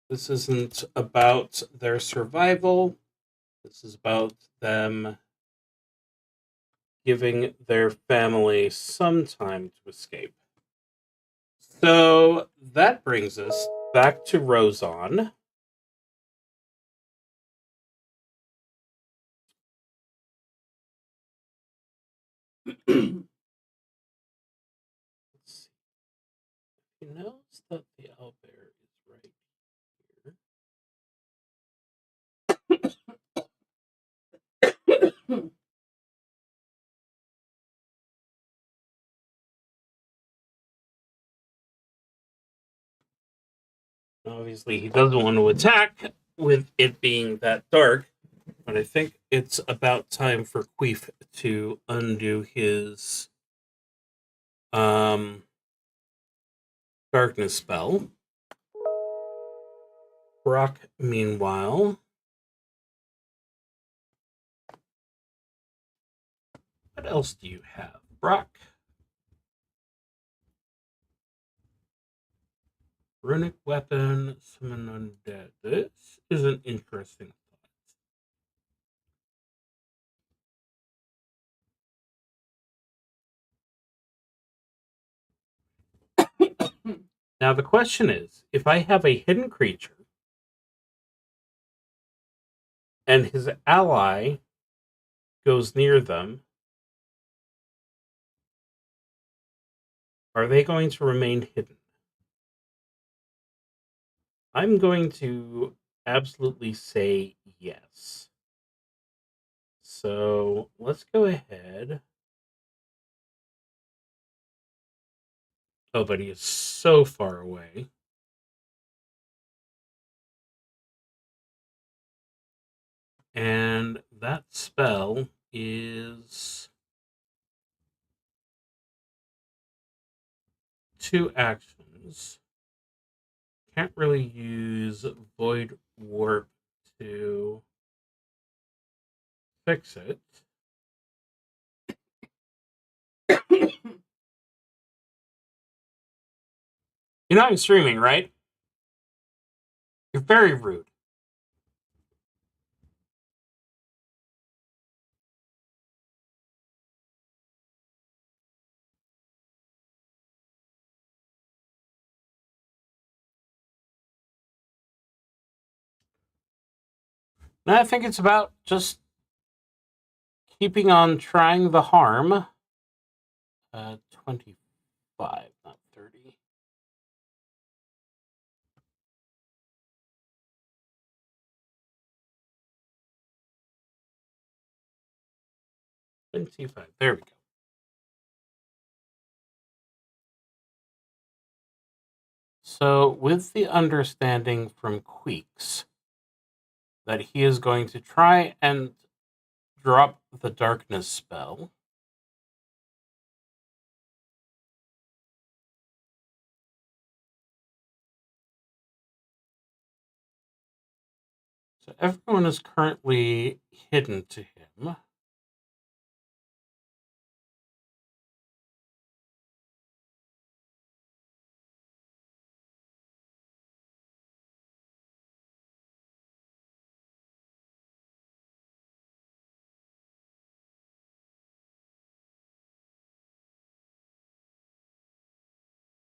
this isn't about their survival. This is about them giving their family some time to escape. So that brings us back to Rozon. Let's see. He knows that the owlbear is right here. Obviously, he doesn't want to attack with it being that dark, but I think it's about time for Queef to undo his darkness spell. Brock, meanwhile, what else do you have, Brock? Runic weapon, summon undead. This is an interesting thought. Now the question is, if I have a hidden creature and his ally goes near them, are they going to remain hidden? I'm going to absolutely say yes. So let's go ahead. Oh, but he is so far away. And that spell is 2 actions. Can't really use Void Warp to fix it. You know I'm streaming, right? You're very rude. And I think it's about just keeping on trying the harm. 25, not 30. There we go. So, with the understanding from Queeks that he is going to try and drop the darkness spell, so everyone is currently hidden to him.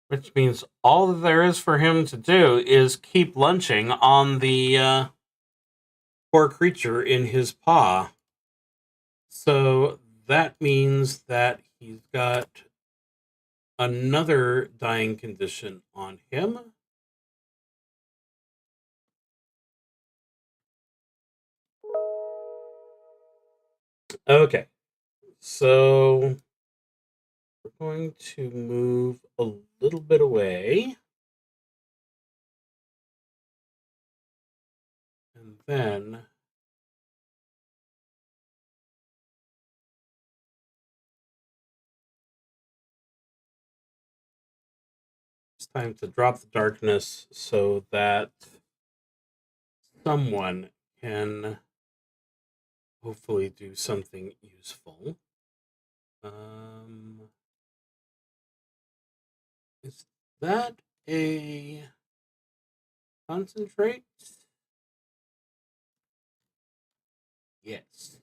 Which means all that there is for him to do is keep lunching on the poor creature in his paw. So that means that he's got another dying condition on him. Okay, so we're going to move a little bit away. And then it's time to drop the darkness so that someone can hopefully do something useful. Is that a concentrate? Yes.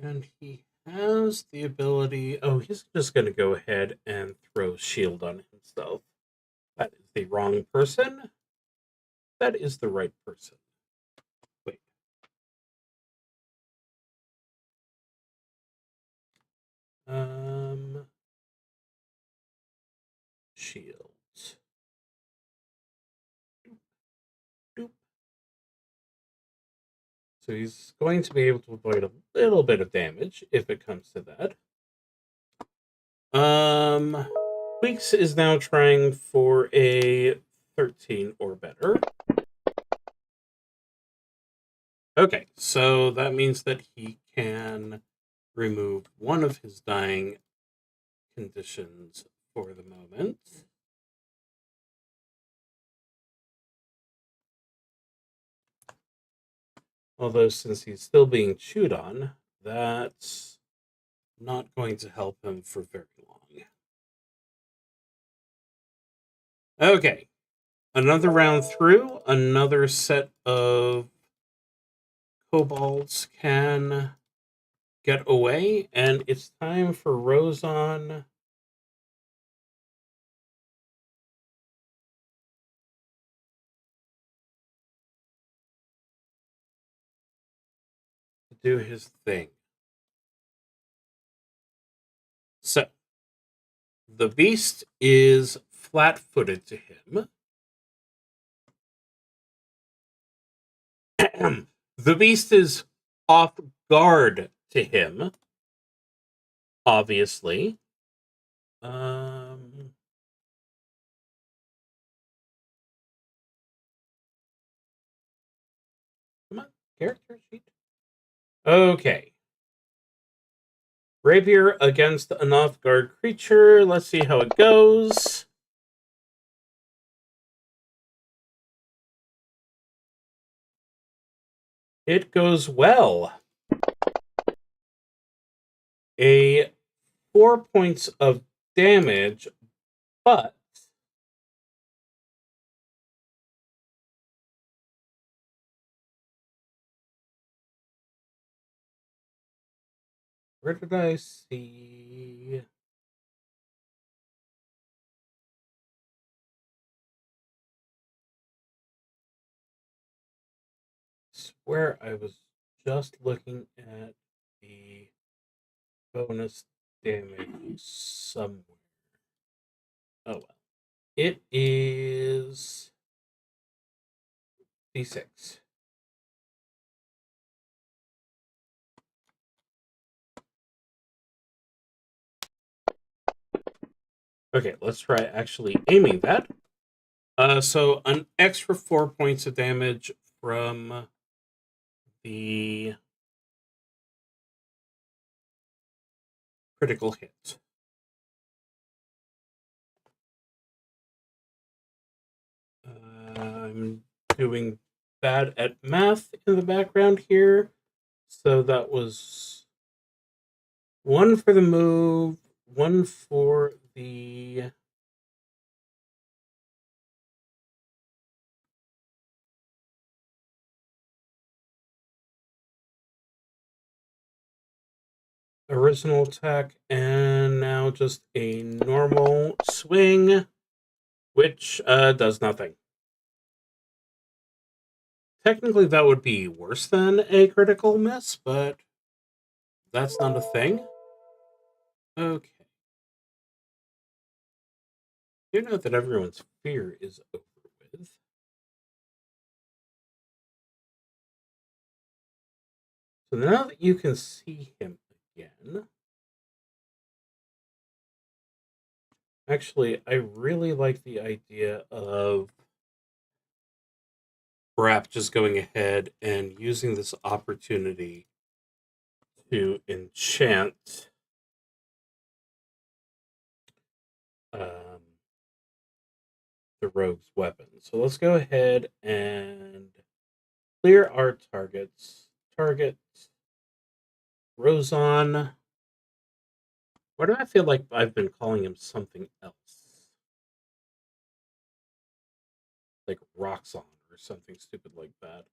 And he has the ability. Oh, he's just going to go ahead and throw shield on himself. That is the wrong person. That is the right person. Wait. Shields. Doop, doop. So he's going to be able to avoid a little bit of damage if it comes to that. Weeks is now trying for a 13 or better. Okay, so that means that he can remove one of his dying conditions for the moment. Although, since he's still being chewed on, that's not going to help him for very long. Okay, another round through, another set of kobolds can get away, and it's time for Rozon to do his thing. So, the beast is flat-footed to him. The beast is off guard to him, obviously. Come on, character sheet. Okay. Rapier against an off-guard creature. Let's see how it goes. It goes well. A 4 points of damage, but where did I see? I swear I was just looking at the bonus damage somewhere. Oh well. It is D6. Okay, let's try actually aiming that. So an extra 4 points of damage from the critical hit. I'm doing bad at math in the background here. So that was 1 for the move, 1 for the original attack, and now just a normal swing, which does nothing. Technically, that would be worse than a critical miss, but that's not a thing. Okay. You know that everyone's fear is over with. So now that you can see him again, actually, I really like the idea of perhaps just going ahead and using this opportunity to enchant the rogue's weapon. So let's go ahead and clear our targets. Target Rozon. Why do I feel like I've been calling him something else? Like Roxon or something stupid like that.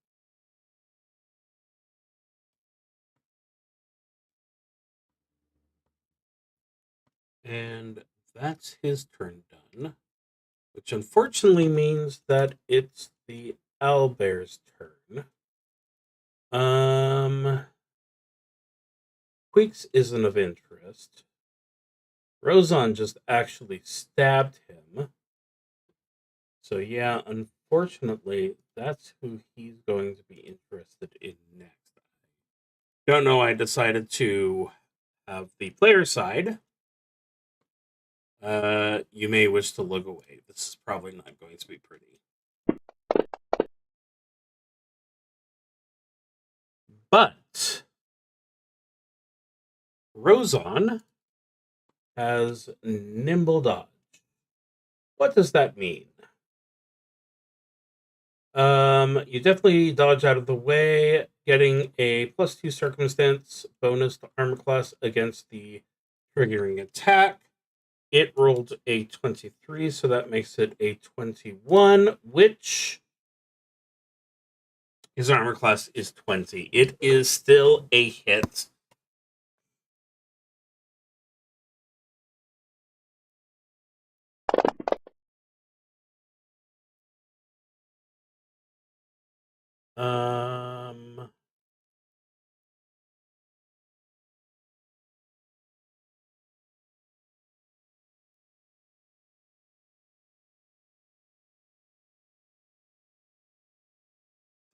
And that's his turn done. Which unfortunately means that it's the owlbear's turn. Queeks isn't of interest. Rozon just actually stabbed him. So yeah, unfortunately, that's who he's going to be interested in next. Don't know, I decided to have the player side. You may wish to look away. This is probably not going to be pretty. But Rozon has nimble dodge. What does that mean? You definitely dodge out of the way, getting a +2 circumstance bonus to armor class against the triggering attack. It rolled a 23, so that makes it a 21, which his armor class is 20. It is still a hit.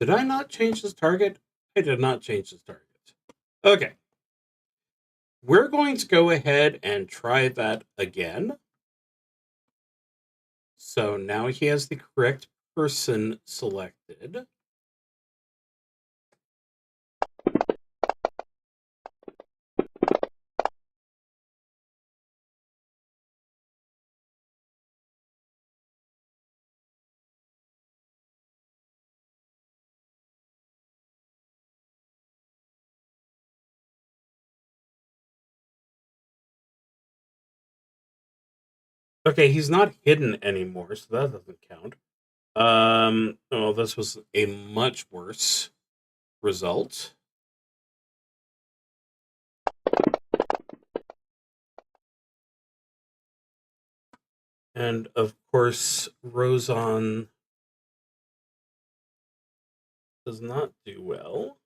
Did I not change this target? I did not change this target. Okay. We're going to go ahead and try that again. So now he has the correct person selected. Okay, he's not hidden anymore, so that doesn't count. Oh, this was a much worse result. And of course, Rozon does not do well.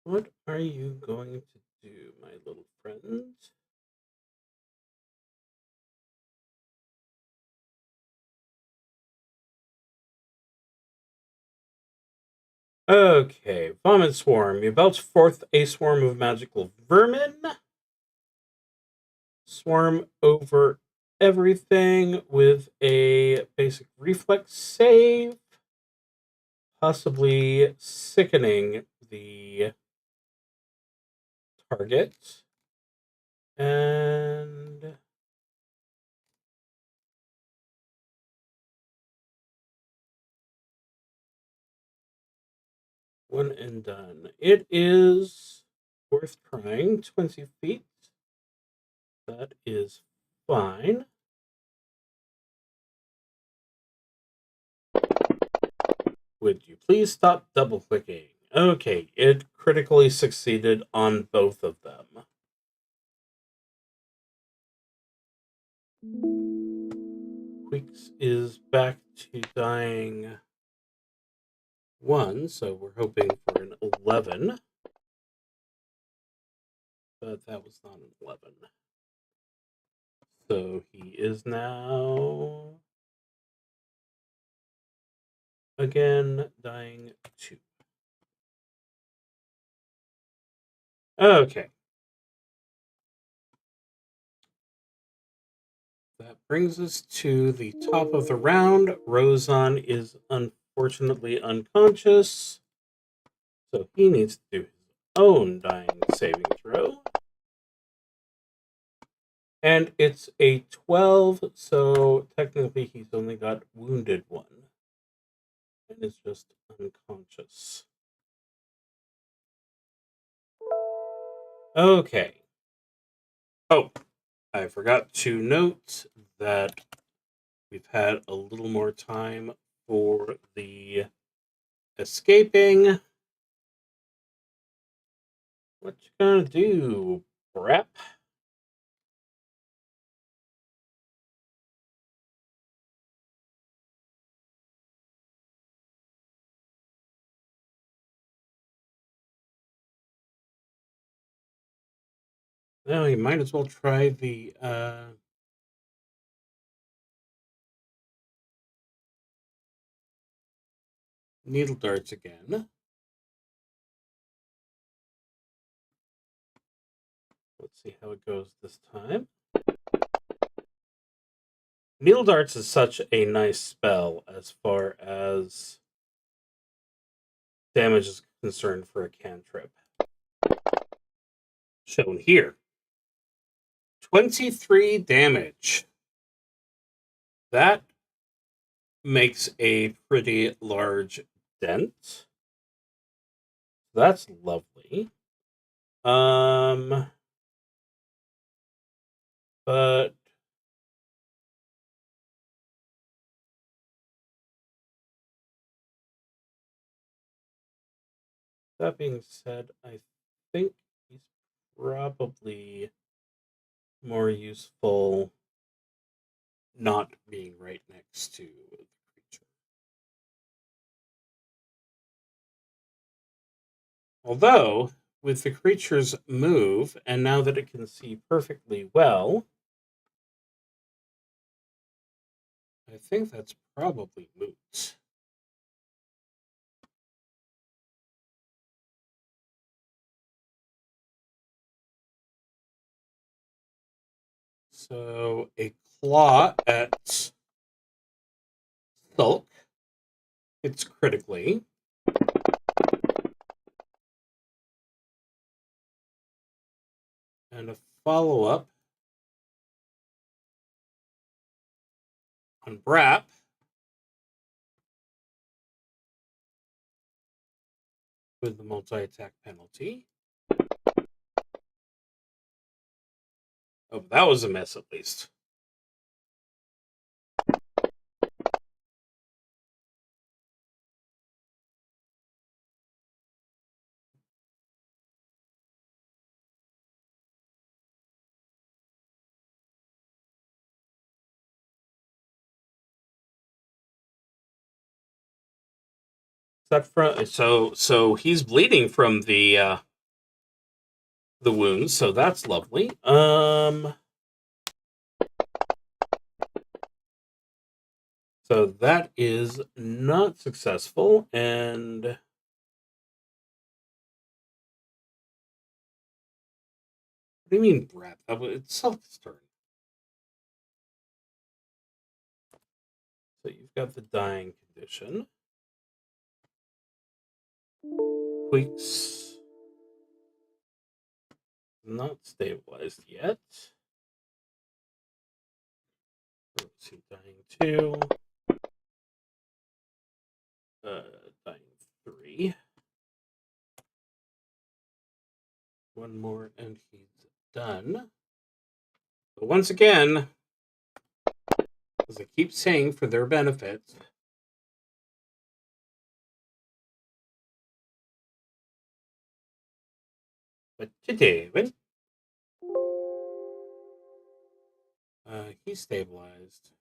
What are you going to do, my little friend? Okay, Vomit Swarm. You belch forth a swarm of magical vermin. Swarm over everything with a basic reflex save. Possibly sickening the target. And one and done. It is worth trying. 20 feet. That is fine. Would you please stop double clicking? Okay, it critically succeeded on both of them. Queeks is back to dying 1, so we're hoping for an 11. but that was not an 11. So he is now again dying 2. Okay. That brings us to the top of the round. Rozan is unfortunately unconscious, so he needs to do his own dying saving throw. And it's a 12, so technically he's only got wounded 1. And is just unconscious. Okay. Oh, I forgot to note that we've had a little more time for the escaping. What you gonna do, Brep? Well, you might as well try the needle darts again. Let's see how it goes this time. Needle darts is such a nice spell as far as damage is concerned for a cantrip. Shown here. 23 damage. That makes a pretty large dent. That's lovely. But that being said, I think he's probably more useful not being right next to the creature. Although, with the creature's move, and now that it can see perfectly well, I think that's probably moot. So, a claw at Sulk hits critically. And a follow-up on Brap. With the multi-attack penalty. Oh, that was a miss at least. That from so he's bleeding from the wounds, so that's lovely. So that is not successful, and what do you mean, Brett? It's Sulk's turn. So you've got the dying condition. Queeks not stabilized yet. Let's see, dying 2. Dying 3. One more and he's done. But once again, as I keep saying for their benefit, but to David, he's stabilized.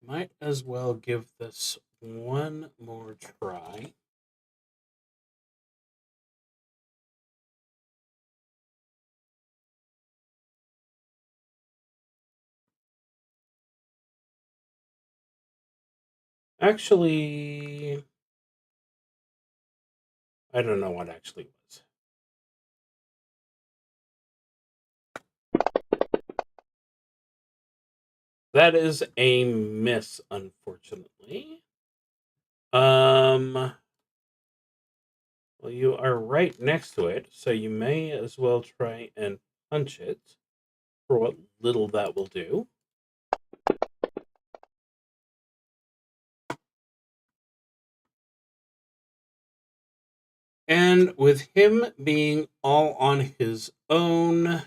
Might as well give this one more try. Actually, I don't know what actually was. That is a miss, unfortunately. Well, you are right next to it, so you may as well try and punch it for what little that will do. And with him being all on his own,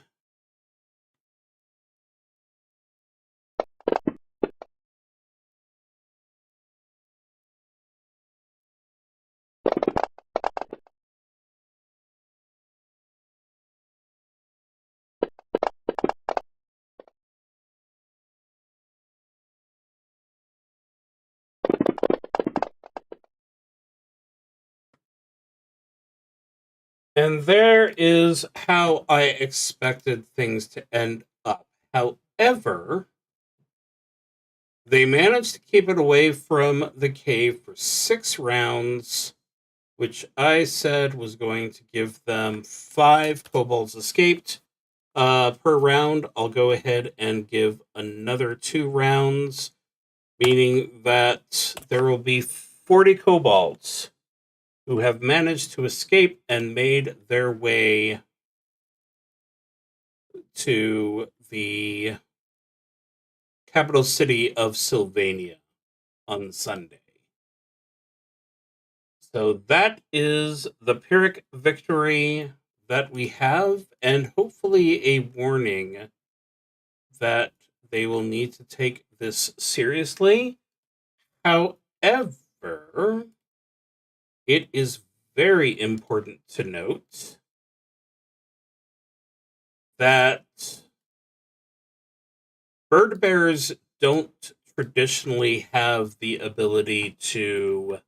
and there is how I expected things to end up. However, they managed to keep it away from the cave for 6 rounds, which I said was going to give them 5 kobolds escaped per round. I'll go ahead and give another 2 rounds, meaning that there will be 40 kobolds who have managed to escape and made their way to the capital city of Sylvania on Sunday. So that is the Pyrrhic victory that we have, and hopefully a warning that they will need to take this seriously. However, it is very important to note that bird bears don't traditionally have the ability to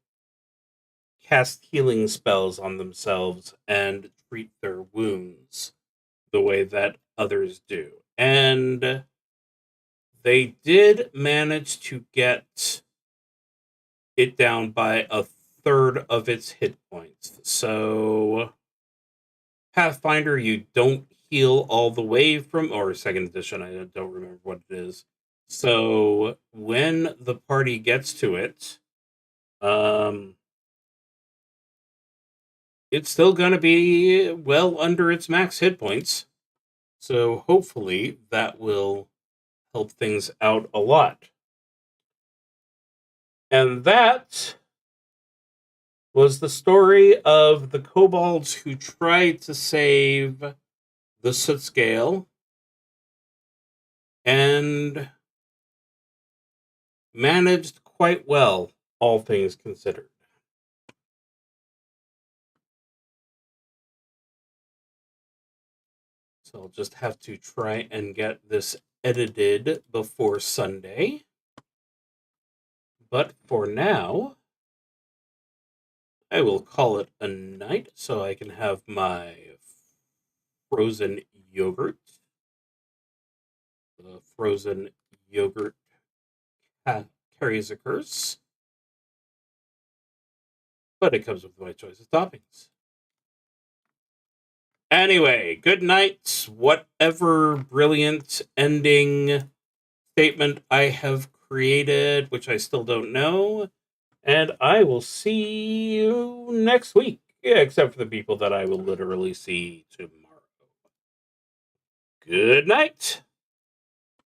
cast healing spells on themselves and treat their wounds the way that others do. And they did manage to get it down by a third of its hit points. So, Pathfinder, you don't heal all the way from, or second edition, I don't remember what it is. So, when the party gets to it, it's still going to be well under its max hit points. So hopefully that will help things out a lot. And that was the story of the kobolds who tried to save the soot scale and managed quite well, all things considered. So I'll just have to try and get this edited before Sunday. But for now, I will call it a night so I can have my frozen yogurt. The frozen yogurt carries a curse, but it comes with my choice of toppings. Anyway, good night. Whatever brilliant ending statement I have created, which I still don't know, and I will see you next week. Yeah, except for the people that I will literally see tomorrow. Good night.